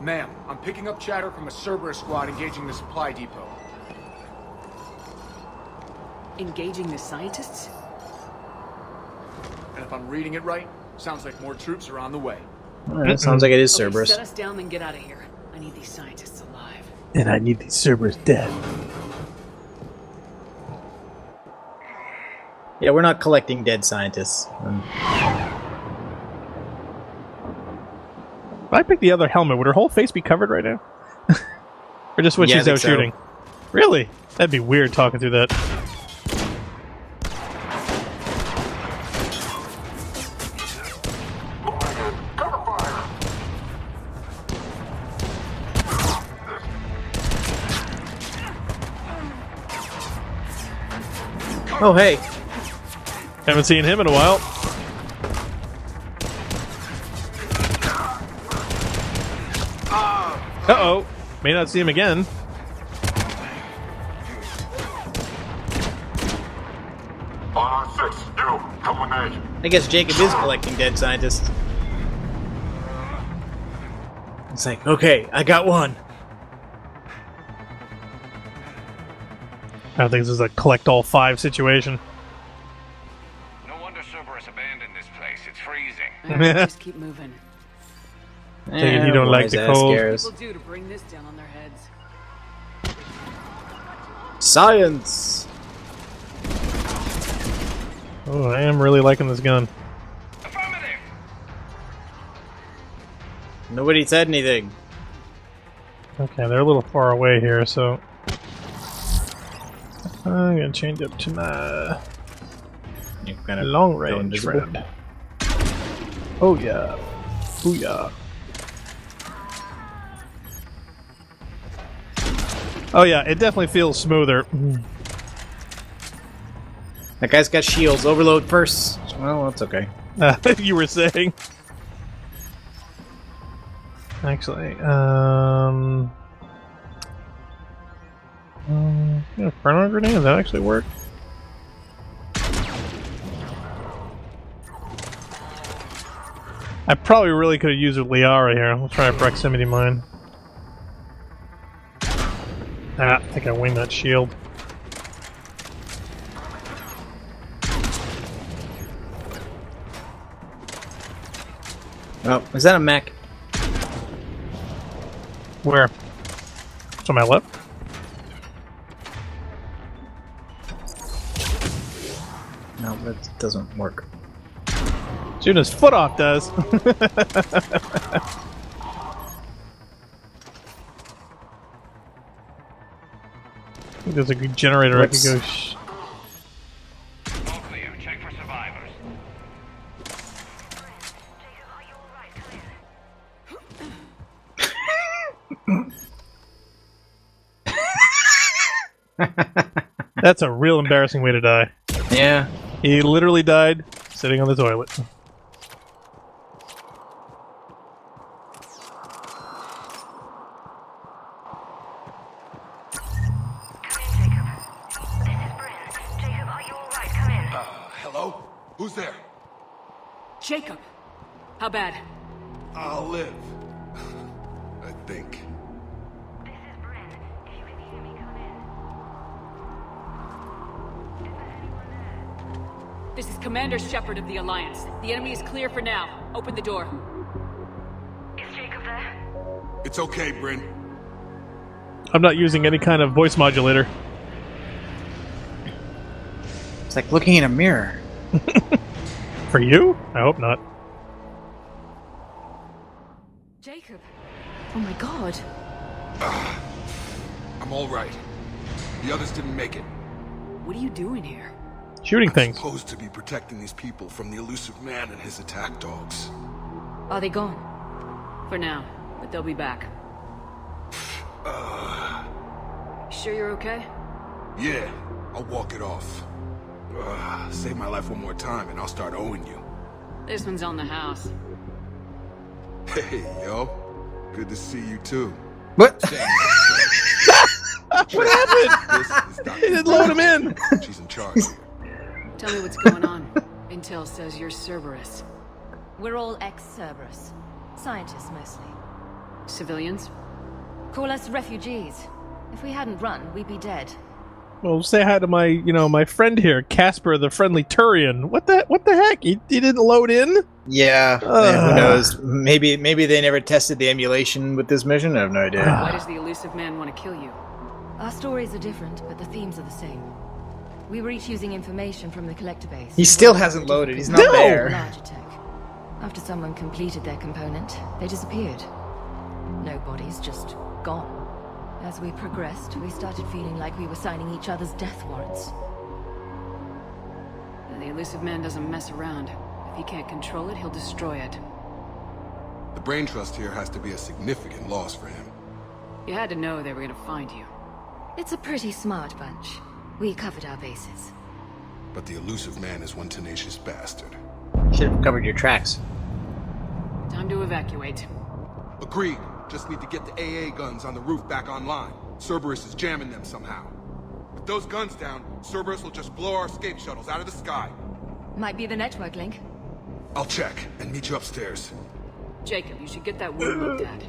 Ma'am, I'm picking up chatter from a Cerberus squad engaging the supply depot. Engaging the scientists? And if I'm reading it right, sounds like more troops are on the way. It sounds like it is Cerberus. Set us down, then get out of here. I need these scientists alive. And I need these Cerberus dead. Yeah, we're not collecting dead scientists. If I pick the other helmet, would her whole face be covered right now? Or just when she's out shooting? Really? That'd be weird talking through that. Oh, hey. Haven't seen him in a while. Uh-oh. May not see him again. I guess Jacob is collecting dead scientists. It's like, okay, I got one. I don't think this is a collect all 5 situation. No wonder Cerberus abandoned this place. It's freezing. Just keep moving. Take it you don't like the cold. People do to bring this down on their heads. Science! Oh, I am really liking this gun. Nobody said anything. Okay, they're a little far away here, so I'm gonna change up to my long range friend. Oh yeah, booyah! Oh yeah, it definitely feels smoother. That guy's got shields. Overload first. Well, that's okay. You were saying. Actually, yeah, front grenade, does that actually work? I probably really could have used a Liara here. Let's try a proximity mine. Ah, I think I winged that shield. Oh, is that a mech? Where? To my left? No, that doesn't work. Shooting his foot off does. I think there's a good generator I could go. All clear. Check for survivors. That's a real embarrassing way to die. Yeah. He literally died sitting on the toilet. Hello? Who's there? Jacob! How bad? I'll live. I think. This is Commander Shepard of the Alliance. The enemy is clear for now. Open the door. Is Jacob there? It's okay, Bryn. I'm not using any kind of voice modulator. It's like looking in a mirror. For you? I hope not. Jacob. Oh my god. I'm all right. The others didn't make it. What are you doing here? Shooting things. Supposed to be protecting these people from the elusive man and his attack dogs. Are they gone? For now, but they'll be back. Sure you're okay? Yeah, I'll walk it off. Save my life one more time and I'll start owing you. This one's on the house. Hey, yo. Good to see you too. What? What happened? He didn't load him in. She's in charge. Tell me what's going on. Intel says you're Cerberus. We're all ex-Cerberus. Scientists, mostly. Civilians? Call us refugees. If we hadn't run, we'd be dead. Well, say hi to my, my friend here, Casper, the friendly Turian. What the heck? He didn't load in? Yeah, who knows? Maybe they never tested the emulation with this mission. I have no idea. Why does the elusive man want to kill you? Our stories are different, but the themes are the same. We were each using information from the collector base. He still hasn't loaded. He's not there. Larger tech. After someone completed their component, they disappeared. No bodies, just gone. As we progressed, we started feeling like we were signing each other's death warrants. The elusive man doesn't mess around. If he can't control it, he'll destroy it. The brain trust here has to be a significant loss for him. You had to know they were gonna find you. It's a pretty smart bunch. We covered our bases. But the elusive man is one tenacious bastard. Should have covered your tracks. Time to evacuate. Agreed. Just need to get the AA guns on the roof back online. Cerberus is jamming them somehow. With those guns down, Cerberus will just blow our escape shuttles out of the sky. Might be the network link. I'll check and meet you upstairs. Jacob, you should get that wound looked at.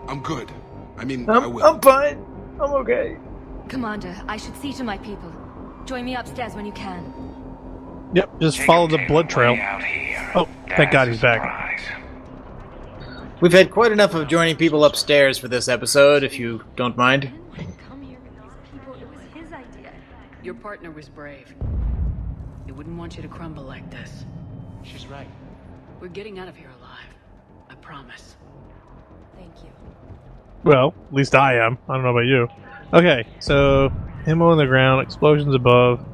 I'm good. I mean, I will. I'm fine. I'm okay. Commander, I should see to my people. Join me upstairs when you can. Yep, just follow the blood trail. Oh, thank God he's back. We've had quite enough of joining people upstairs for this episode, if you don't mind. Your partner was brave. He wouldn't want you to crumble like this. She's right. We're getting out of here alive. I promise. Thank you. Well, at least I am. I don't know about you. Okay, so ammo on the ground, explosions above.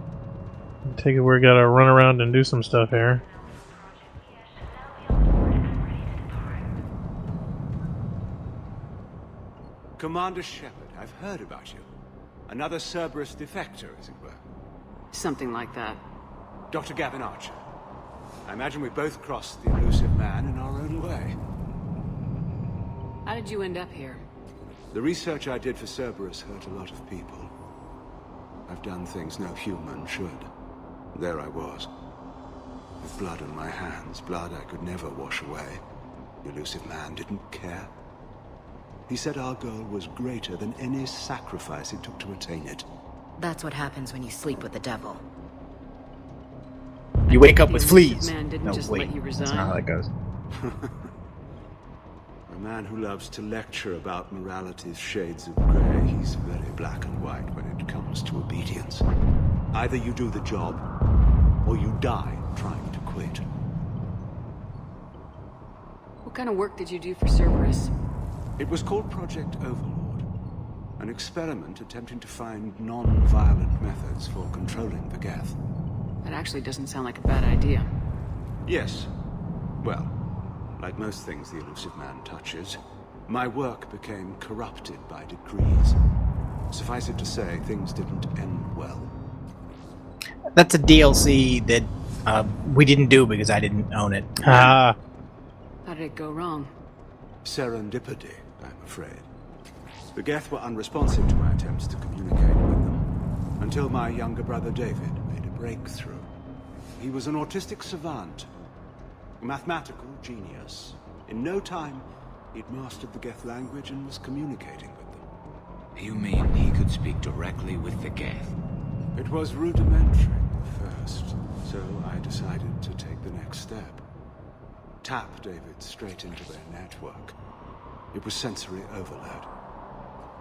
Take it, we gotta run around and do some stuff here. Commander Shepard, I've heard about you. Another Cerberus defector, as it were. Something like that. Dr. Gavin Archer. I imagine we both crossed the elusive man in our own way. How did you end up here? The research I did for Cerberus hurt a lot of people. I've done things no human should. There I was. With blood on my hands, blood I could never wash away. The elusive man didn't care. He said our goal was greater than any sacrifice it took to attain it. That's what happens when you sleep with the devil. You wake up with fleas. Man didn't No, just wait. let you That's resign. not how that goes. A man who loves to lecture about morality's shades of grey, he's very black and white when it comes to obedience. Either you do the job, or you die trying to quit. What kind of work did you do for Cerberus? It was called Project Overlord, an experiment attempting to find non-violent methods for controlling the Geth. That actually doesn't sound like a bad idea. Yes. Well, like most things the elusive man touches, my work became corrupted by degrees. Suffice it to say, things didn't end well. That's a DLC that we didn't do because I didn't own it. Ah. How did it go wrong? Serendipity, I'm afraid. The Geth were unresponsive to my attempts to communicate with them, until my younger brother David made a breakthrough. He was an autistic savant, a mathematical genius. In no time, he'd mastered the Geth language and was communicating with them. You mean he could speak directly with the Geth? It was rudimentary at first, so I decided to take the next step. Tap David straight into their network. It was sensory overload.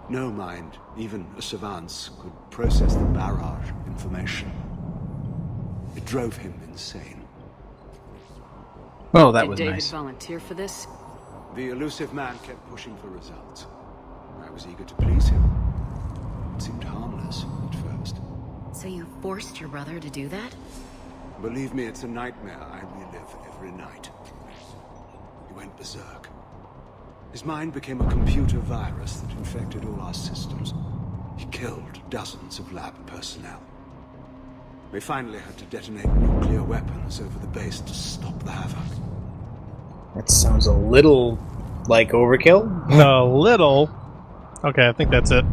No mind, even a savant's, could process the barrage of information. It drove him insane. Oh, that Did was David nice. volunteer for this? The elusive man kept pushing for results. I was eager to please him. It seemed harmless at first. So you forced your brother to do that? Believe me, it's a nightmare I relive every night. He went berserk. His mind became a computer virus that infected all our systems. He killed dozens of lab personnel. We finally had to detonate nuclear weapons over the base to stop the havoc. That sounds a little like overkill. A little? Okay, I think that's it.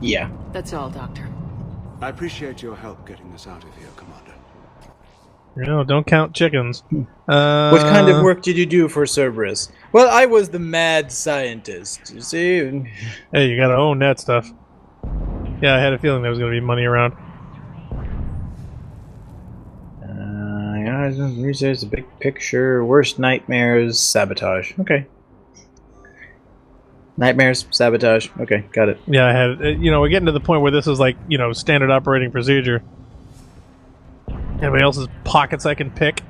Yeah. That's all, Doctor. I appreciate your help getting us out of here, Commander. You know, don't count chickens. What kind of work did you do for Cerberus? Well, I was the mad scientist, you see? Hey, you gotta own that stuff. Yeah, I had a feeling there was gonna be money around. Research the big picture, worst nightmares, sabotage. Okay. Nightmares, sabotage. Okay, got it. Yeah, I had. You know, we're getting to the point where this is like, you know, standard operating procedure. Anybody else's pockets I can pick?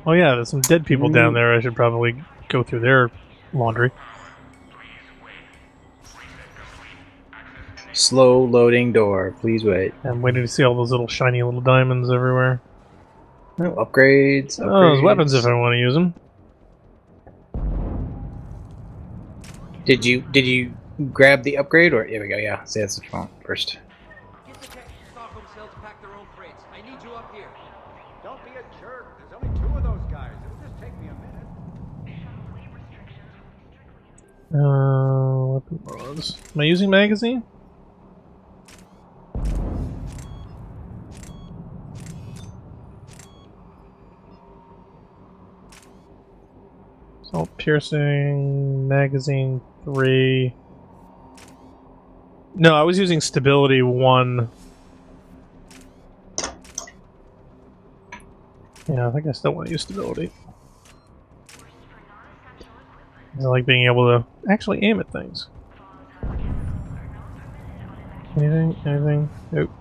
Oh yeah, there's some dead people down there. I should probably go through their laundry. Slow loading door. Please wait. I'm waiting to see all those little shiny little diamonds everywhere. No upgrades. Oh, those weapons if I want to use them. Did you grab the upgrade or here we go? Yeah, see that's the phone first. Get the techs to Stockholm Cell to pack their own crates. I need you up here. Don't be a jerk. There's only 2 of those guys. It'll just take me a minute. Weapon mods. Am I using magazine? Oh, piercing, magazine 3. No, I was using stability 1. Yeah, I think I still want to use stability. I like being able to actually aim at things. Anything? Anything? Nope.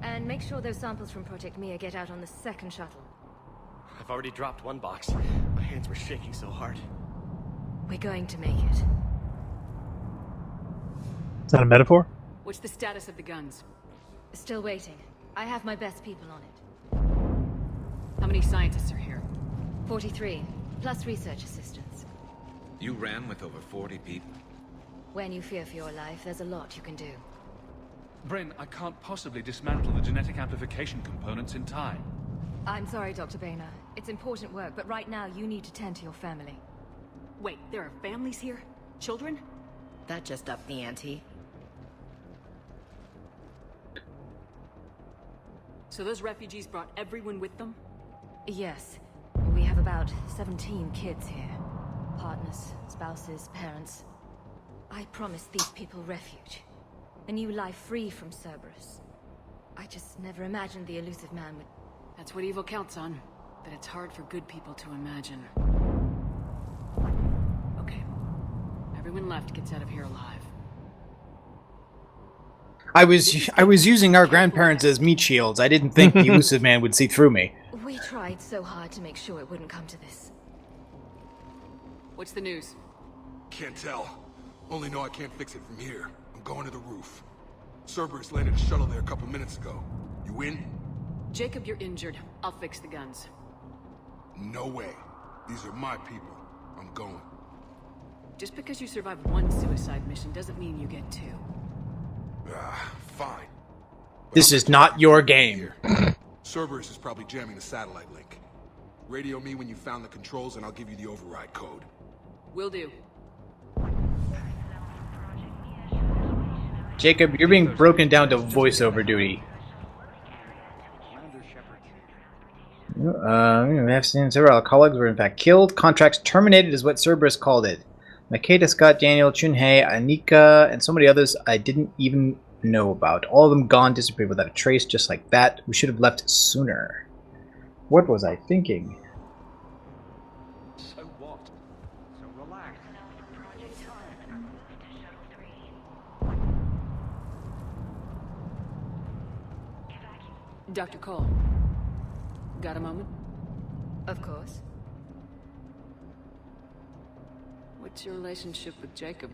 And make sure those samples from Project Mia get out on the second shuttle. I've already dropped one box. My hands were shaking so hard. We're going to make it. Is that a metaphor? What's the status of the guns? Still waiting. I have my best people on it. How many scientists are here? 43, plus research assistants. You ran with over 40 people. When you fear for your life, there's a lot you can do. Bryn, I can't possibly dismantle the genetic amplification components in time. I'm sorry, Dr. Boehner. It's important work, but right now you need to tend to your family. Wait, there are families here? Children? That just upped the ante. So those refugees brought everyone with them? Yes. We have about 17 kids here. Partners, spouses, parents. I promised these people refuge. A new life free from Cerberus. I just never imagined the elusive man would... That's what evil counts on. That it's hard for good people to imagine. Okay. Everyone left gets out of here alive. I was using our grandparents as meat shields. I didn't think the elusive man would see through me. We tried so hard to make sure it wouldn't come to this. What's the news? Can't tell. Only know I can't fix it from here. I'm going to the roof. Cerberus landed a shuttle there a couple minutes ago. You in? Jacob, you're injured. I'll fix the guns. No way. These are my people. I'm going. Just because you survived one suicide mission doesn't mean you get two. Fine. This is not your game. Cerberus is probably jamming the satellite link. Radio me when you found the controls and I'll give you the override code. Will do. Jacob, you're being broken down to voiceover duty. We have seen several colleagues were in fact killed. Contracts terminated is what Cerberus called it. Makeda, Scott, Daniel, Chunhei, Anika, and so many others I didn't even know about. All of them gone, disappeared without a trace, just like that. We should have left sooner. What was I thinking? So what? So relax. Dr. Cole. Got a moment? Of course. What's your relationship with Jacob?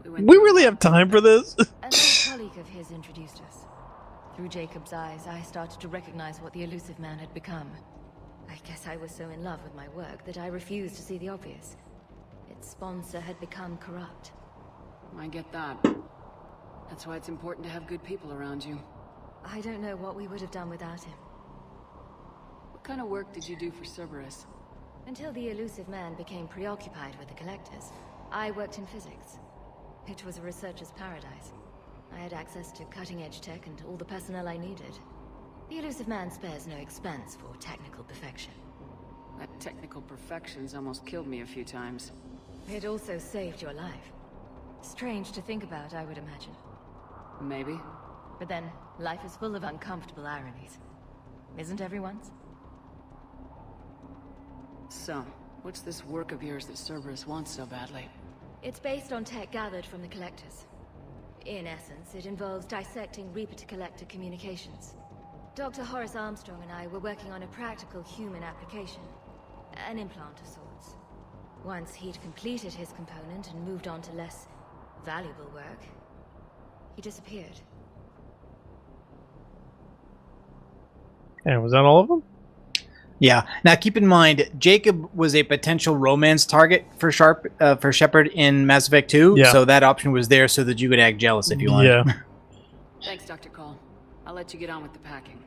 We really have time for this? An old colleague of his introduced us. Through Jacob's eyes, I started to recognize what the elusive man had become. I guess I was so in love with my work that I refused to see the obvious. Its sponsor had become corrupt. I get that. That's why it's important to have good people around you. I don't know what we would have done without him. What kind of work did you do for Cerberus? Until the elusive man became preoccupied with the collectors, I worked in physics. It was a researcher's paradise. I had access to cutting-edge tech and all the personnel I needed. The elusive man spares no expense for technical perfection. That technical perfection's almost killed me a few times. It also saved your life. Strange to think about, I would imagine. Maybe. But then, life is full of uncomfortable ironies. Isn't everyone's? So, what's this work of yours that Cerberus wants so badly? It's based on tech gathered from the collectors. In essence, it involves dissecting Reaper-to-Collector communications. Dr. Horace Armstrong and I were working on a practical human application. An implant of sorts. Once he'd completed his component and moved on to less valuable work, he disappeared. And was that all of them? Yeah. Now keep in mind, Jacob was a potential romance target for Shepard in Mass Effect 2, Yeah. so that option was there so that you could act jealous if you wanted. Yeah. Thanks, Dr. Cole. I'll let you get on with the packing.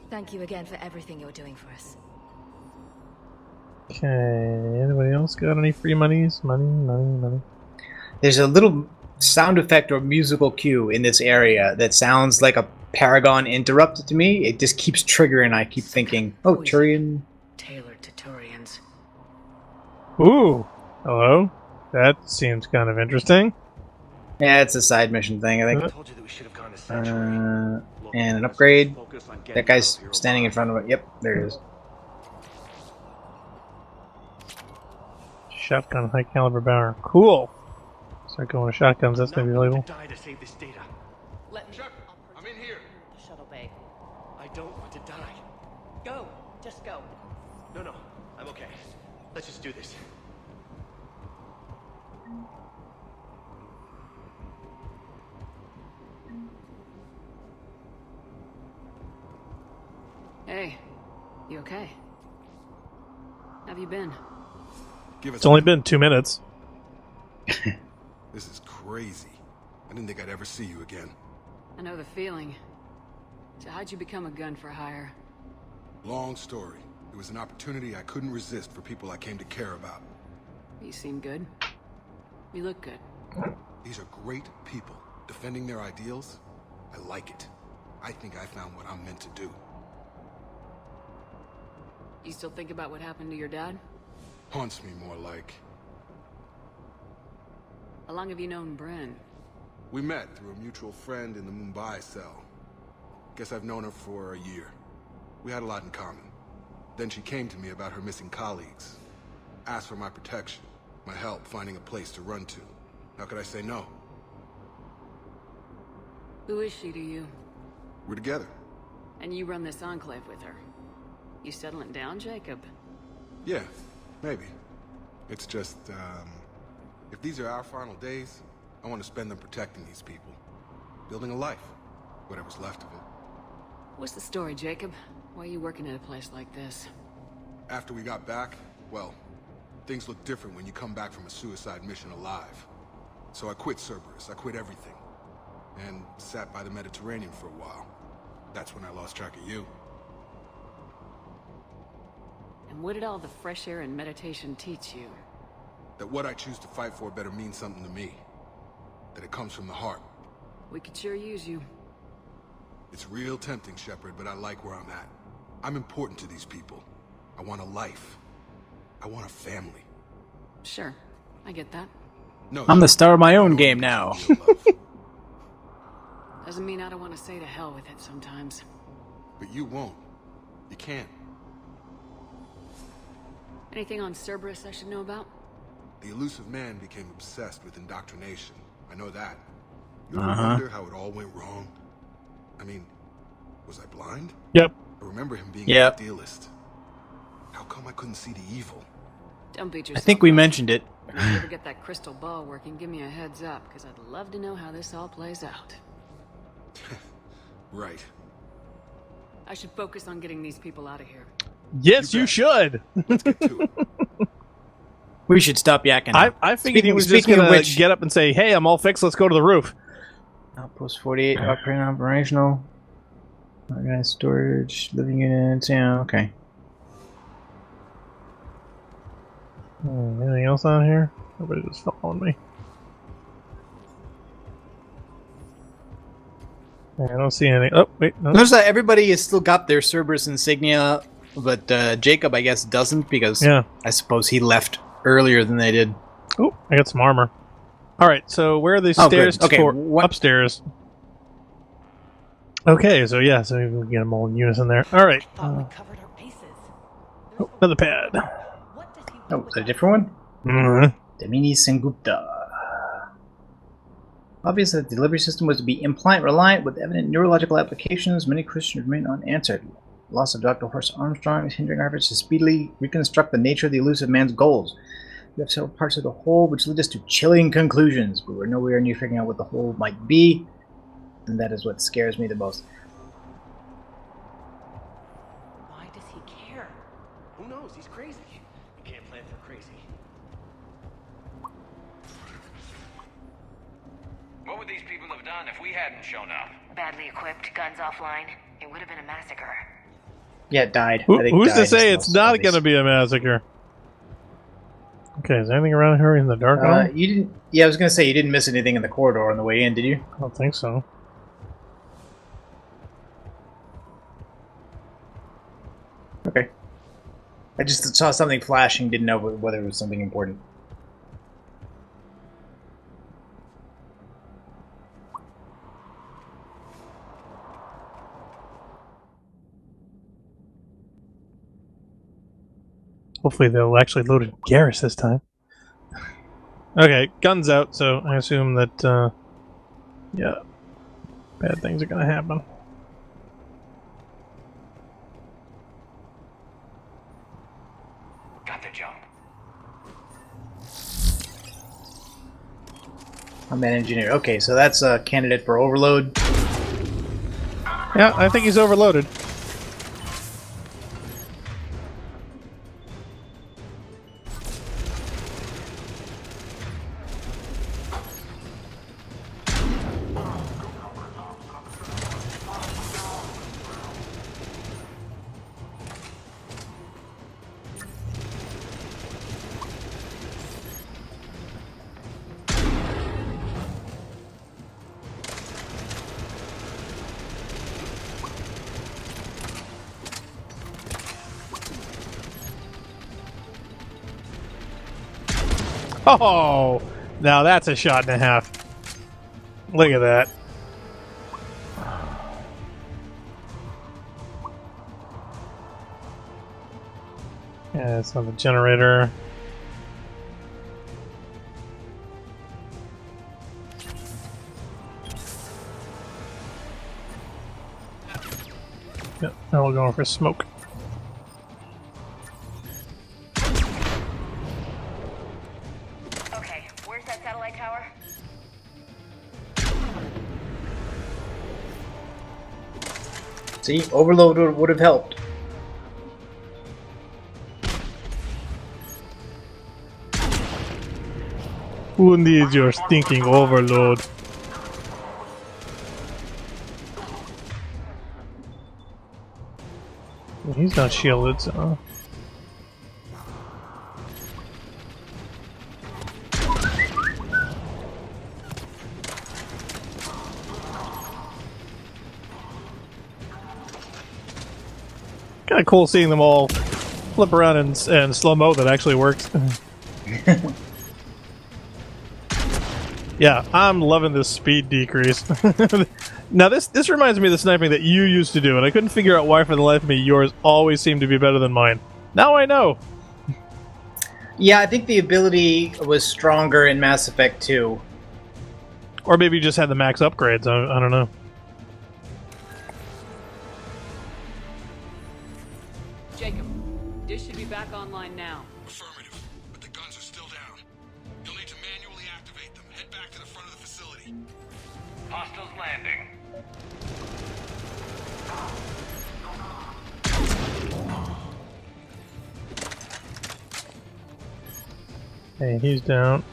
Thank you again for everything you're doing for us. Okay, anybody else got any free monies? Money. There's a little sound effect or musical cue in this area that sounds like a paragon interrupt to me. It just keeps triggering. I keep thinking, oh, Turian. Tailored to Turians. Ooh, hello. That seems kind of interesting. Yeah, it's a side mission thing, I think. I told you that we should have gone to Sanctuary. And an upgrade. That guy's standing in front of it. Yep, there it is. Shotgun, high caliber barrel. Cool. Start going with shotguns. That's gonna be valuable. Die to save this data. Let me. I'm in here. The shuttle bay. I don't want to die. Go. Just go. No, I'm okay. Let's just do this. Hey, you okay? Have you been? It's only been 2 minutes. This is crazy. I didn't think I'd ever see you again. I know the feeling. So how'd you become a gun for hire? Long story. It was an opportunity I couldn't resist for people I came to care about. You seem good. You look good. These are great people. Defending their ideals, I like it. I think I found what I'm meant to do. You still think about what happened to your dad? Haunts me more like. How long have you known Bryn? We met through a mutual friend in the Mumbai cell. Guess I've known her for a year. We had a lot in common. Then she came to me about her missing colleagues. Asked for my protection, my help finding a place to run to. How could I say no? Who is she to you? We're together. And you run this enclave with her. You settling down, Jacob? Yeah, maybe. It's just, if these are our final days, I want to spend them protecting these people. Building a life. Whatever's left of it. What's the story, Jacob? Why are you working at a place like this? After we got back, well, things look different when you come back from a suicide mission alive. So I quit Cerberus, I quit everything. And sat by the Mediterranean for a while. That's when I lost track of you. And what did all the fresh air and meditation teach you? That what I choose to fight for better mean something to me. That it comes from the heart. We could sure use you. It's real tempting, Shepard, but I like where I'm at. I'm important to these people. I want a life. I want a family. Sure, I get that. No, I'm the star of my own game now. Doesn't mean I don't want to say to hell with it sometimes. But you won't. You can't. Anything on Cerberus I should know about? The elusive man became obsessed with indoctrination. I know that. You ever wonder how it all went wrong? I mean, was I blind? Yep. I remember him being an idealist. How come I couldn't see the evil? Don't beat I yourself think we up. mentioned it. If you ever get that crystal ball working, give me a heads up, because I'd love to know how this all plays out. Right. I should focus on getting these people out of here. Yes, you should. Let's get to it. We should stop yakking. I figured he was just speaking of gonna which, get up and say, "Hey, I'm all fixed. Let's go to the roof." Outpost 48, operational. Organized storage, living units. Yeah, okay. Anything else on here? Nobody just following me. I don't see anything. Oh, wait. No. Notice that everybody has still got their Cerberus insignia, but Jacob, I guess, doesn't because I suppose he left earlier than they did. Oh, I got some armor. All right, so where are the stairs to upstairs? Okay, so yeah, so we can get them all in unison there. All right. Another pad. Oh, is that a different one? Mm-hmm. Damini Sengupta. Obvious that the delivery system was to be implant-reliant with evident neurological applications. Many questions remain unanswered. Loss of Dr. Horace Armstrong is hindering our efforts to speedily reconstruct the nature of the elusive man's goals. We have several parts of the whole which lead us to chilling conclusions, but we're nowhere near figuring out what the whole might be, and that is what scares me the most. Why does he care? Who knows? He's crazy. You can't plan for crazy. What would these people have done if we hadn't shown up? Badly equipped, guns offline. It would have been a massacre. Yeah, it died. Who's to say it's not going to be a massacre? Okay, is there anything around here in the dark? You didn't. Yeah, I was gonna say you didn't miss anything in the corridor on the way in, did you? I don't think so. Okay. I just saw something flashing. Didn't know whether it was something important. Hopefully they'll actually load in Garrus this time. Okay, guns out, so I assume that, yeah, bad things are gonna happen. Got the jump. I'm an engineer. Okay, so that's a candidate for overload. Yeah, I think he's overloaded. Oh, now that's a shot and a half. Look at that. Yeah, it's on the generator. Yep, now we're going for smoke. See, overload would have helped. Who needs your stinking overload? He's not shielded, so... Kind of cool seeing them all flip around and slow-mo. That actually works. Yeah, I'm loving this speed decrease. Now this reminds me of the sniping that you used to do, and I couldn't figure out why for the life of me yours always seemed to be better than mine. Now I know. Yeah, I think the ability was stronger in Mass Effect 2. Or maybe you just had the max upgrades, I don't know. Jacob, dish should be back online now. Affirmative, but the guns are still down. You'll need to manually activate them. Head back to the front of the facility. Hostiles landing. Hey, he's down.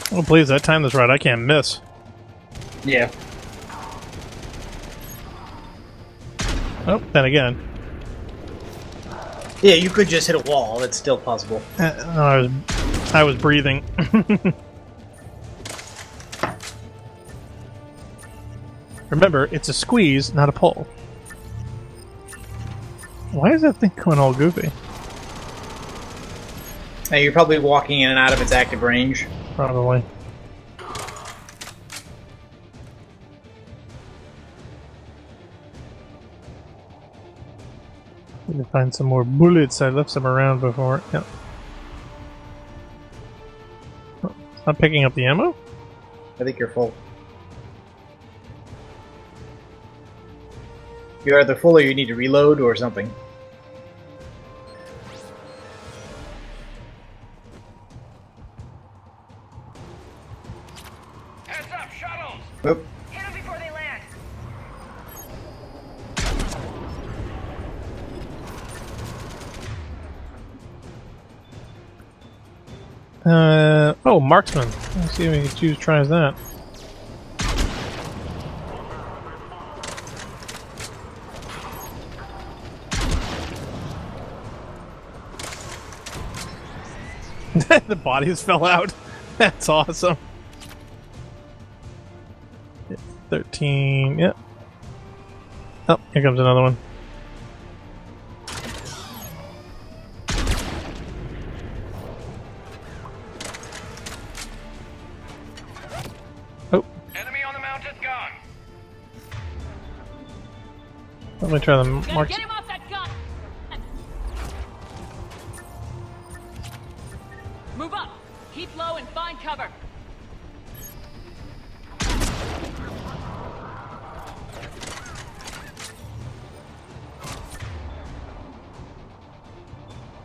Oh please, that time this right, I can't miss. Yeah. Oh, then again. Yeah, you could just hit a wall. It's still possible. No, I was breathing. Remember, it's a squeeze, not a pull. Why is that thing going all goofy? Now, you're probably walking in and out of its active range. Probably. Need to find some more bullets. I left some around before. Yep. Oh, not picking up the ammo? I think you're full. You're either full or you need to reload or something. Heads up, shuttles! Oop. Hit them before they land. Oh, marksman. Let's see if we can choose tries that. The bodies fell out. That's awesome. 13, yep. Oh, here comes another one. Oh. Enemy on the mounted gun. Let me try the marks. Get him off that gun! Move up! Keep low and find cover!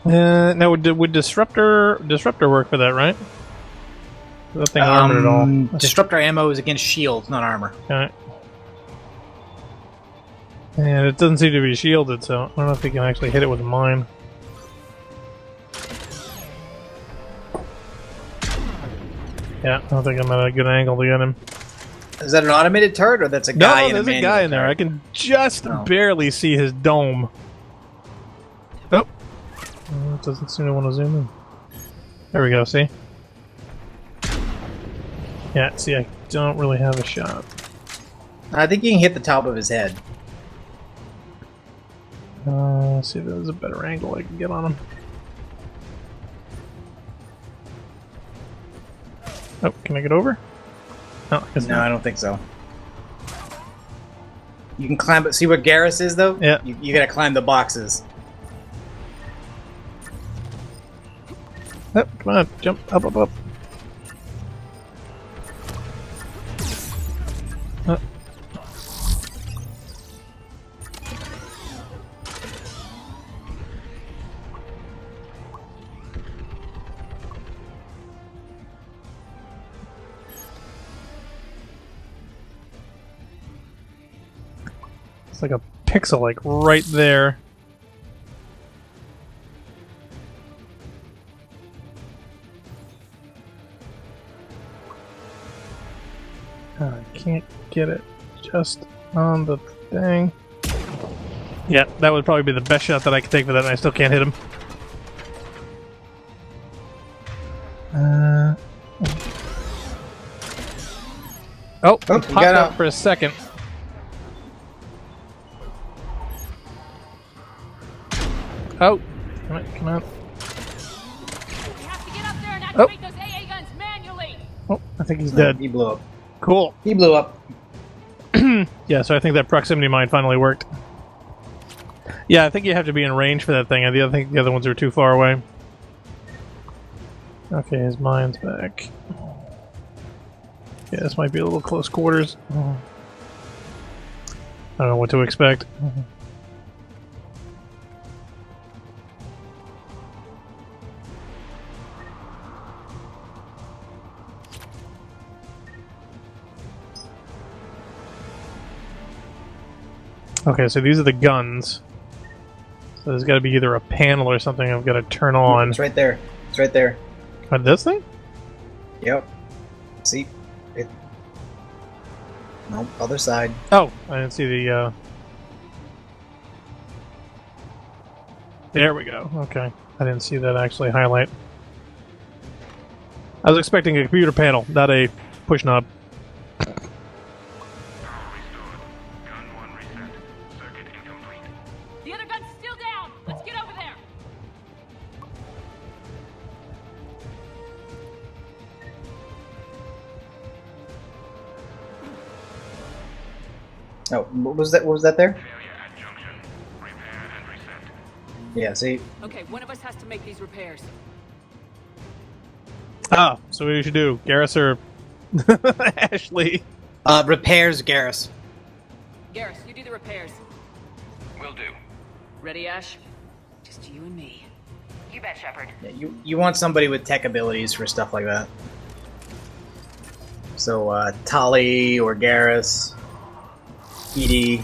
Now would disruptor work for that, right? That thing armored at all. Disruptor ammo is against shields, not armor. Okay. And it doesn't seem to be shielded, so I don't know if you can actually hit it with a mine. Yeah, I don't think I'm at a good angle to get him. Is that an automated turret, or that's a guy? No, there's a guy in there. I can just barely see his dome. Oh, it doesn't seem to want to zoom in. There we go. See? Yeah. See, I don't really have a shot. I think you can hit the top of his head. Let's see if there's a better angle I can get on him. Oh, can I get over? No, I guess not. I don't think so. You can climb it. See where Garrus is, though? Yeah. You gotta climb the boxes. Oh, come on, jump up, up, up. Oh. It's like a pixel, like right there. I can't get it just on the thing. Yeah, that would probably be the best shot that I could take for that, and I still can't hit him. Oh, he popped up for a second. Oh, come on, come on. We have to get up there and activate those AA guns manually! Oh, I think he's dead. He blew up. Cool. He blew up. Yeah, so I think that proximity mine finally worked. Yeah, I think you have to be in range for that thing. I think the other ones are too far away. Okay, his mine's back. Yeah, this might be a little close quarters. I don't know what to expect. Okay, so these are the guns. So there's got to be either a panel or something I've got to turn on. It's right there. It's right there. What, this thing? Yep. See? It... Nope, other side. Oh, I didn't see the, There we go. Okay. I didn't see that actually highlight. I was expecting a computer panel, not a push knob. The other gun's still down! Let's get over there! Oh, what was that? What was that there? Yeah, see? Okay, one of us has to make these repairs. Ah, so what do you should do? Garrus or Ashley? Repairs, Garrus. Garrus, you do the repairs. Will do. Ready, Ash? Just you and me. You bet, Shepard. Yeah, you want somebody with tech abilities for stuff like that. So, Tali or Garrus, Edie.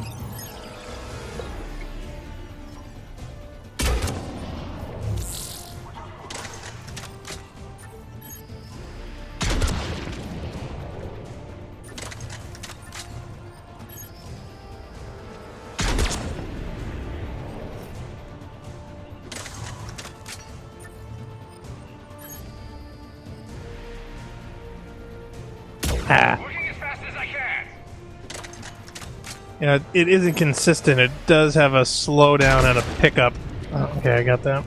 Yeah, it isn't consistent. It does have a slowdown and a pickup. Oh, okay, I got that.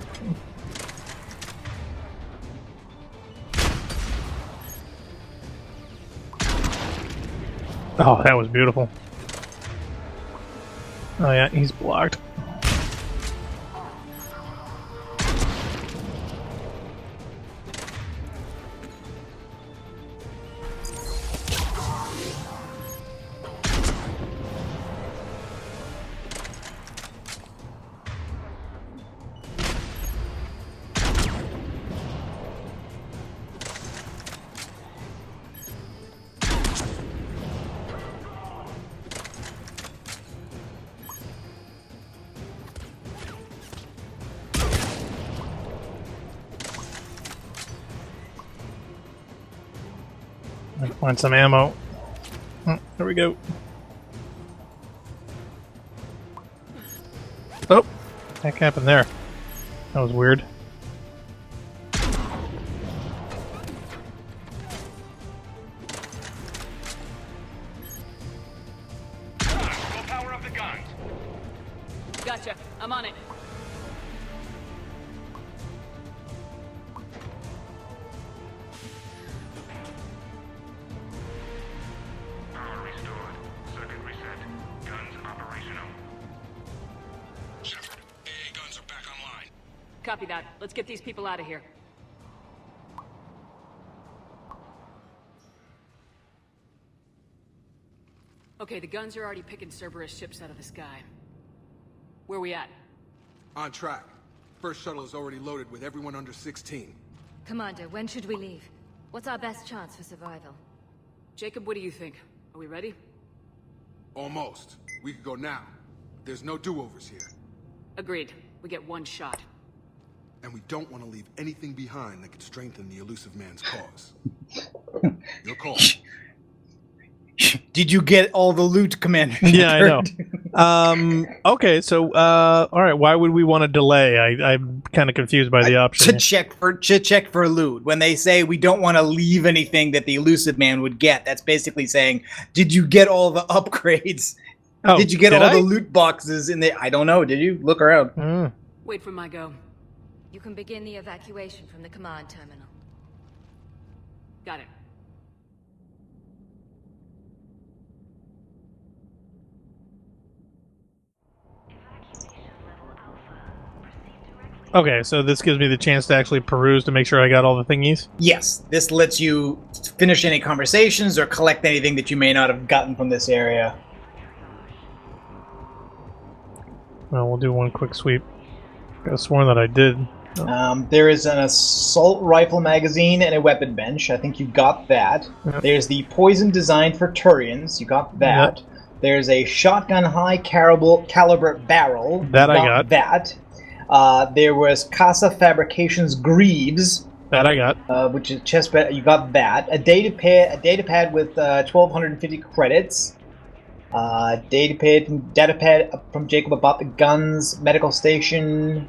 Oh, that was beautiful. Oh yeah, he's blocked. Find some ammo. Oh, there we go. Oh, heck happened there? That was weird. We'll power up the guns. Gotcha. I'm on it. Power restored. Circuit reset. Guns operational. Shepard, AA guns are back online. Copy that. Let's get these people out of here. Okay, the guns are already picking Cerberus ships out of the sky. Where we at? On track. First shuttle is already loaded with everyone under 16. Commander, when should we leave? What's our best chance for survival? Jacob, what do you think? Are we ready? Almost. We could go now. There's no do-overs here. Agreed. We get one shot. And we don't want to leave anything behind that could strengthen the elusive man's cause. Your call. Did you get all the loot, Commander? Yeah, I know. Okay, so all right. Why would we want to delay? I'm kind of confused by the option. To check for loot. When they say we don't want to leave anything that the elusive man would get, that's basically saying, did you get all the upgrades? Oh, did you get did all I? the loot boxes in there? I don't know. Did you look around? Wait for my go. You can begin the evacuation from the command terminal. Got it. Okay, so this gives me the chance to actually peruse to make sure I got all the thingies? Yes, this lets you finish any conversations or collect anything that you may not have gotten from this area. Well, we'll do one quick sweep. I could have sworn that I did. There is an assault rifle magazine and a weapon bench. I think you got that. Yep. There's the poison designed for Turians. You got that. Yep. There's a shotgun high caliber barrel. That You I got. That. There was Casa Fabrications Greaves. That I got. Which is chest pad. You got that. A data pad with 1,250 credits. Data pad from Jacob about the guns. Medical station.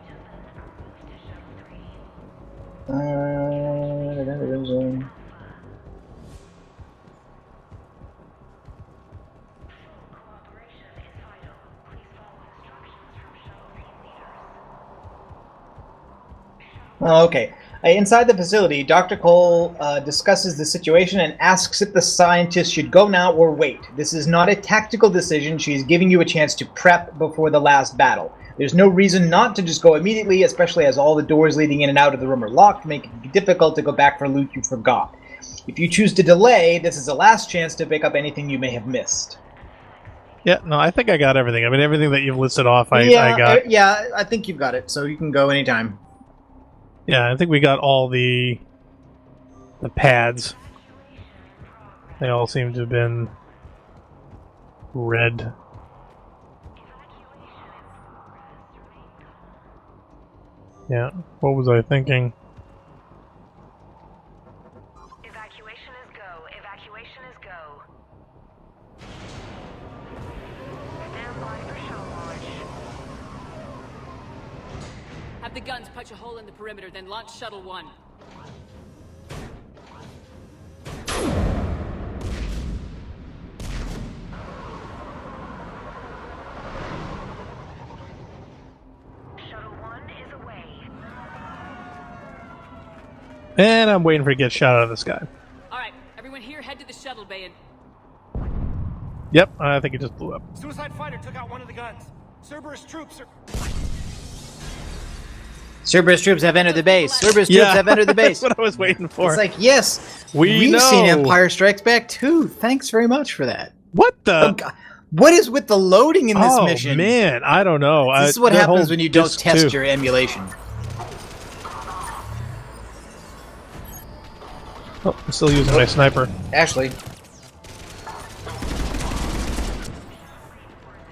Okay. Inside the facility, Dr. Cole discusses the situation and asks if the scientists should go now or wait. This is not a tactical decision. She's giving you a chance to prep before the last battle. There's no reason not to just go immediately, especially as all the doors leading in and out of the room are locked, making it difficult to go back for loot you forgot. If you choose to delay, this is the last chance to pick up anything you may have missed. Yeah, no, I think I got everything. I mean, everything that you've listed off, I got. Yeah, I think you've got it, so you can go anytime. Yeah, I think we got all the pads. They all seem to have been red. Yeah, what was I thinking? Evacuation is go. Evacuation is go. Stand by for shuttle launch. Have the guns punch a hole in the perimeter, then launch Shuttle 1. And I'm waiting for it to get shot out of the sky. Alright, everyone here, head to the shuttle bay and... Yep, I think it just blew up. Suicide fighter took out one of the guns. Cerberus troops are... Cerberus troops have entered the base. Cerberus troops have entered the base. That's what I was waiting for. It's like, yes, we've seen Empire Strikes Back too. Thanks very much for that. What the? Oh, God. What is with the loading in this mission? Oh, man, I don't know. This is what happens when you don't test your emulation. Oh, I'm still using my sniper. Ashley.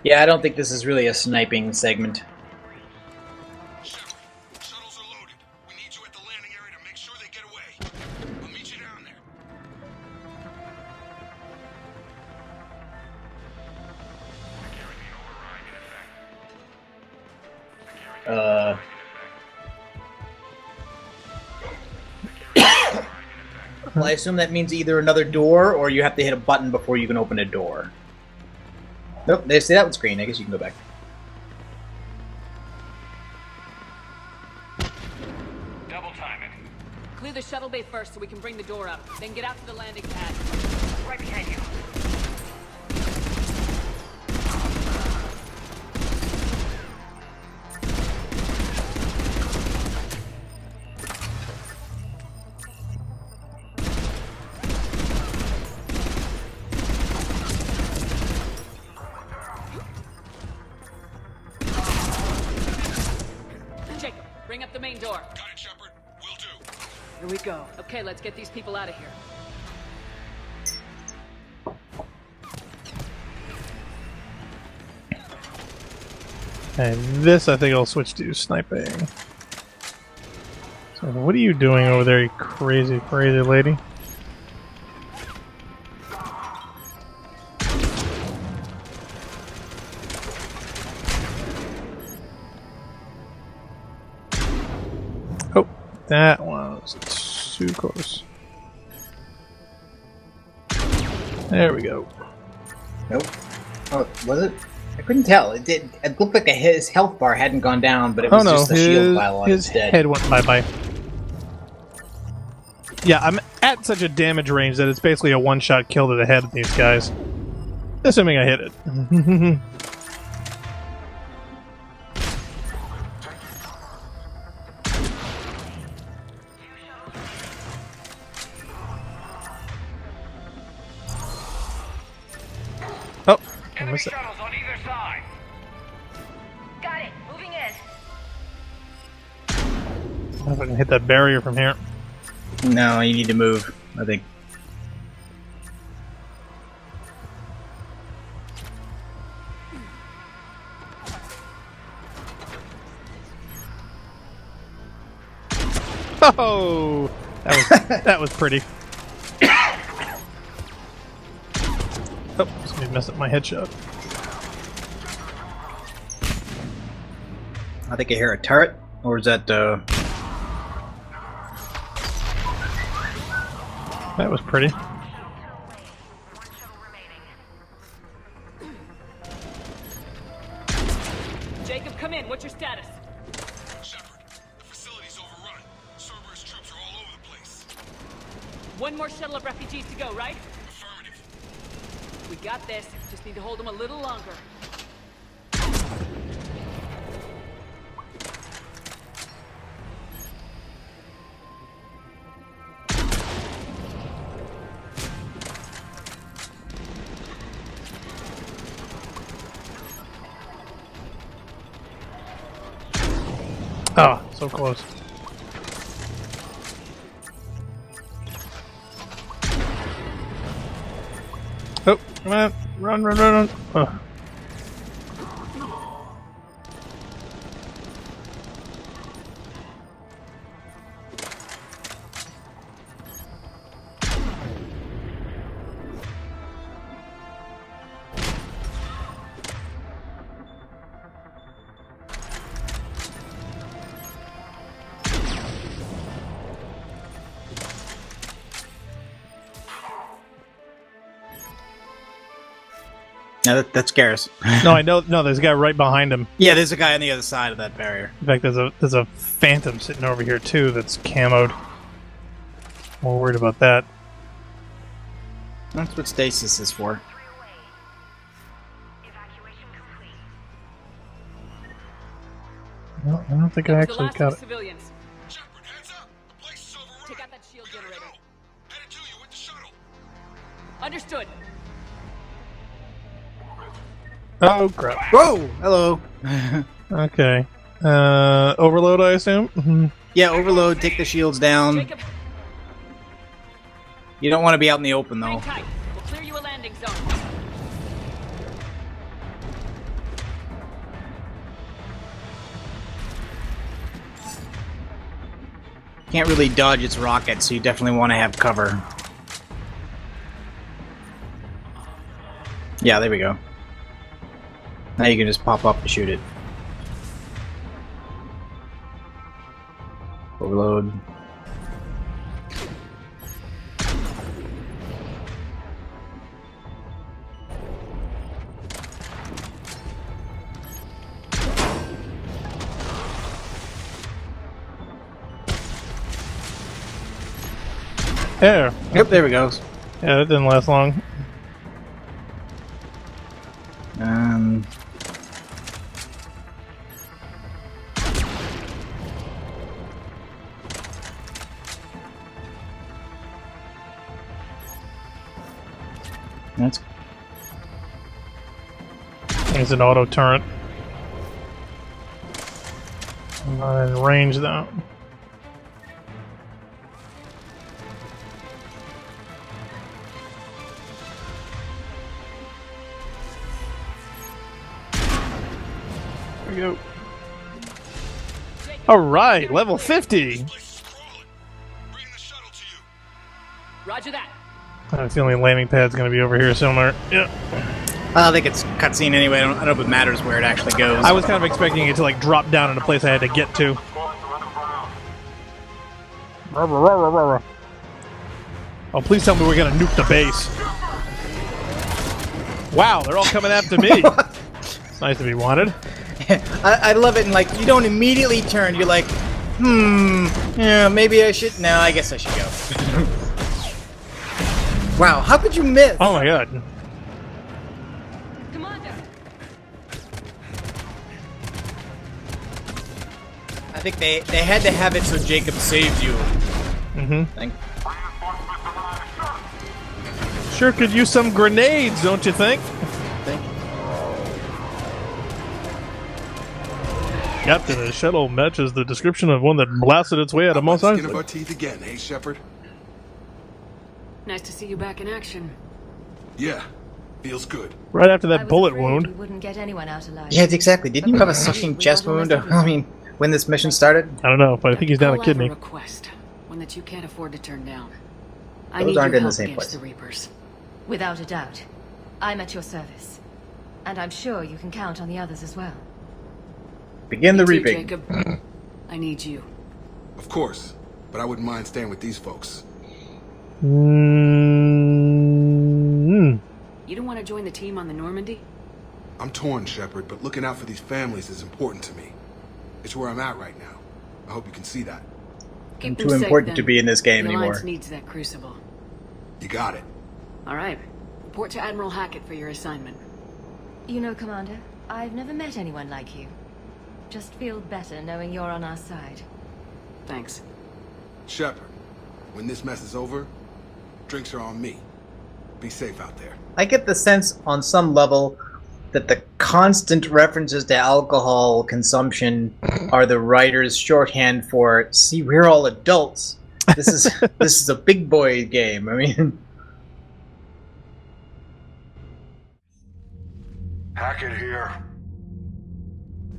Yeah, I don't think this is really a sniping segment. Well, I assume that means either another door or you have to hit a button before you can open a door. Nope, they say that one's green. I guess you can go back. Double time it. Clear the shuttle bay first so we can bring the door up. Then get out to the landing pad. Right behind you. Bring up the main door. Got it, Shepard. Will do. Here we go. Okay, let's get these people out of here. And this, I think I'll switch to sniping. So what are you doing over there, you crazy, crazy lady? Oh, that was too close. There we go. Nope. Oh, was it? I couldn't tell. It did. It looked like his health bar hadn't gone down, but it was just the shield pile on his instead. head went bye-bye. Yeah, I'm at such a damage range that it's basically a one-shot kill to the head of these guys. Assuming I hit it. Oh, I missed it. On either side. Got it. Moving in. I don't know if I can hit that barrier from here. No, you need to move, I think. Oh, that was pretty. Oh, somebody messed up my headshot. I think I hear a turret, or is that That was pretty. Jacob, come in. What's your status? Shepard, the facility's overrun. Cerberus troops are all over the place. One more shuttle of refugees to go, right? Affirmative. We got this. Just need to hold them a little longer. Ah, so close. Oh, come on. Run, run, run, run. Oh. No, that scares. No, I know. No, there's a guy right behind him. Yeah, there's a guy on the other side of that barrier. In fact, there's a phantom sitting over here too that's camoed. More worried about that. That's what stasis is for. No, I don't think I actually got it. Civilians. Shepard, heads up! The place is overrun. Take out that shield generator. Headed to you with the shuttle. Understood. Oh crap! Whoa! Hello. Okay. Overload, I assume. Mm-hmm. Yeah, overload. Take the shields down. Jacob. You don't want to be out in the open, though. Hang tight. We'll clear you a landing zone. Can't really dodge its rockets, so you definitely want to have cover. Yeah, there we go. Now you can just pop up and shoot it. Overload. There. Yep, there we go. Yeah, that didn't last long. That's. There's an auto turret. I'm not in range though. There we go. Alright, level 50! Roger that. I have a feeling the landing pad's gonna be over here somewhere. Yeah. I think it's cutscene anyway. I don't know if it matters where it actually goes. I was kind of expecting it to like drop down in a place I had to get to. Oh, please tell me we're gonna nuke the base. Wow, they're all coming after me. It's nice to be wanted. I love it, and like you don't immediately turn. You're like, yeah, maybe I should. No, I guess I should go. Wow, how could you miss? Oh my god. Commander. I think they had to have it so Jacob saves you. Mm-hmm. Sure could use some grenades, don't you think? Captain, the shuttle matches the description of one that blasted its way out of Mos Skin of Eisley. our teeth again, hey, Shepard? Nice to see you back in action. Yeah, feels good. Right after that bullet wound. We wouldn't get anyone out alive. Yeah, exactly. Didn't you have a sucking chest wound? I mean, when this mission started? I don't know, but I think he's down a kidney. I have a request, one that you can't afford to turn down. I Those need aren't your in the help same against place. the Reapers. Without a doubt. I'm at your service. And I'm sure you can count on the others as well. Begin the Me too, reaping. Jacob. I need you. Of course, but I wouldn't mind staying with these folks. Mm-hmm. You don't want to join the team on the Normandy? I'm torn, Shepard, but looking out for these families is important to me. It's where I'm at right now. I hope you can see that. I'm Keep too them safe, important to then. be in this game the anymore. Alliance needs that crucible. You got it. All right. Report to Admiral Hackett for your assignment. You know, Commander, I've never met anyone like you. Just feel better knowing you're on our side. Thanks. Shepard, when this mess is over, drinks are on me. Be safe out there. I get the sense on some level that the constant references to alcohol consumption are the writers' shorthand for, see, we're all adults. This is a big boy game. I mean, Hackett here.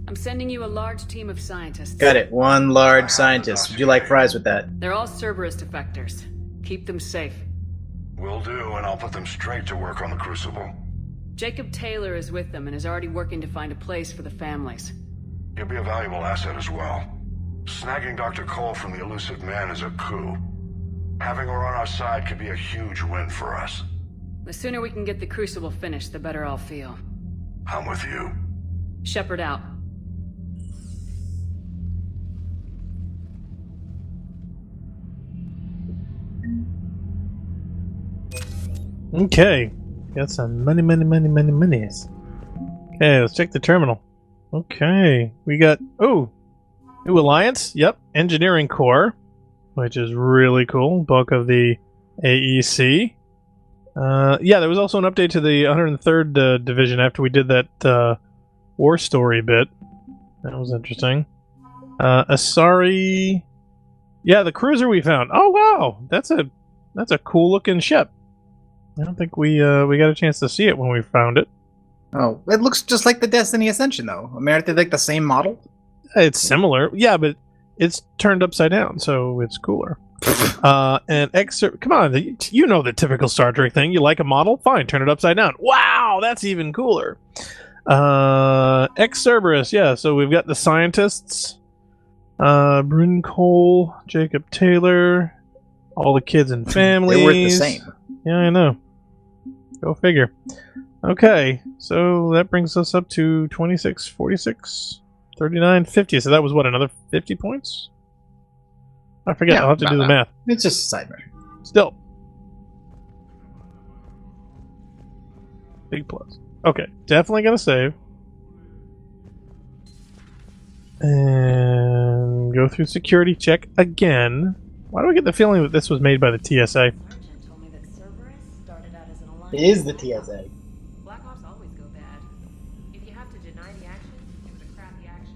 I'm sending you a large team of scientists. got it. One large scientist. Would you like fries with that? They're all Cerberus defectors. Keep them safe. Will do, and I'll put them straight to work on the Crucible. Jacob Taylor is with them and is already working to find a place for the families. He'll be a valuable asset as well. Snagging Dr. Cole from the elusive man is a coup. Having her on our side could be a huge win for us. The sooner we can get the Crucible finished, the better I'll feel. I'm with you. Shepard out. Okay. Got some monies. Okay, let's check the terminal. Okay. We got... Oh! New Alliance? Yep. Engineering Core. Which is really cool. Bulk of the AEC. Yeah, there was also an update to the 103rd Division after we did that war story bit. That was interesting. Asari... Yeah, the cruiser we found. Oh, wow! That's a cool-looking ship. I don't think we got a chance to see it when we found it. Oh, it looks just like the Destiny Ascension, though. I mean, aren't they like the same model? It's similar, yeah, but it's turned upside down, so it's cooler. And come on, you know the typical Star Trek thing. You like a model? Fine, turn it upside down. Wow, that's even cooler. Ex-Cerberus, yeah, so we've got the scientists. Bryn Cole, Jacob Taylor, all the kids and families. They're worth the same. Yeah, I know. Go figure. Okay, so that brings us up to 26, 46, 39, 50. So that was what, another 50 points? I forget. Yeah, I'll have to do the math. It's just a side mission. Still. Big plus. Okay, definitely gonna save. And go through security check again. Why do I get the feeling that this was made by the TSA? It is the TSA. Black Ops always go bad. If you have to deny the action, it was a crappy action.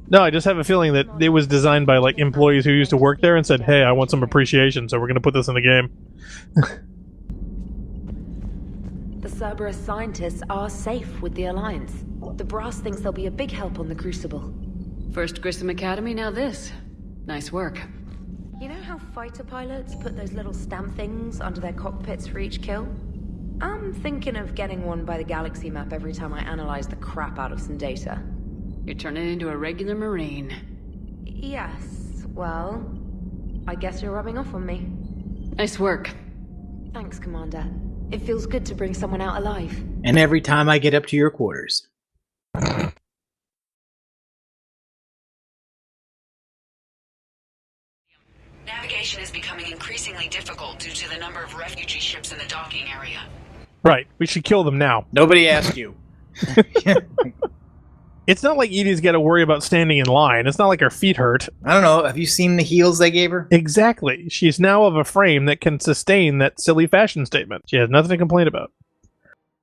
No, I just have a feeling that it was designed by like employees who used to work there and said, "Hey, I want some appreciation, so we're going to put this in the game." The Cerberus scientists are safe with the Alliance. The brass thinks they'll be a big help on the Crucible. First Grissom Academy, now this. Nice work. You know how fighter pilots put those little stamp things under their cockpits for each kill? I'm thinking of getting one by the galaxy map every time I analyze the crap out of some data. You're turning into a regular Marine. Yes, well, I guess you're rubbing off on me. Nice work. Thanks, Commander. It feels good to bring someone out alive. And every time I get up to your quarters. Navigation is becoming increasingly difficult due to the number of refugee ships in the docking area. Right, we should kill them now. Nobody asked you. It's not like Edie's got to worry about standing in line. It's not like her feet hurt. I don't know. Have you seen the heels they gave her? Exactly. She's now of a frame that can sustain that silly fashion statement. She has nothing to complain about.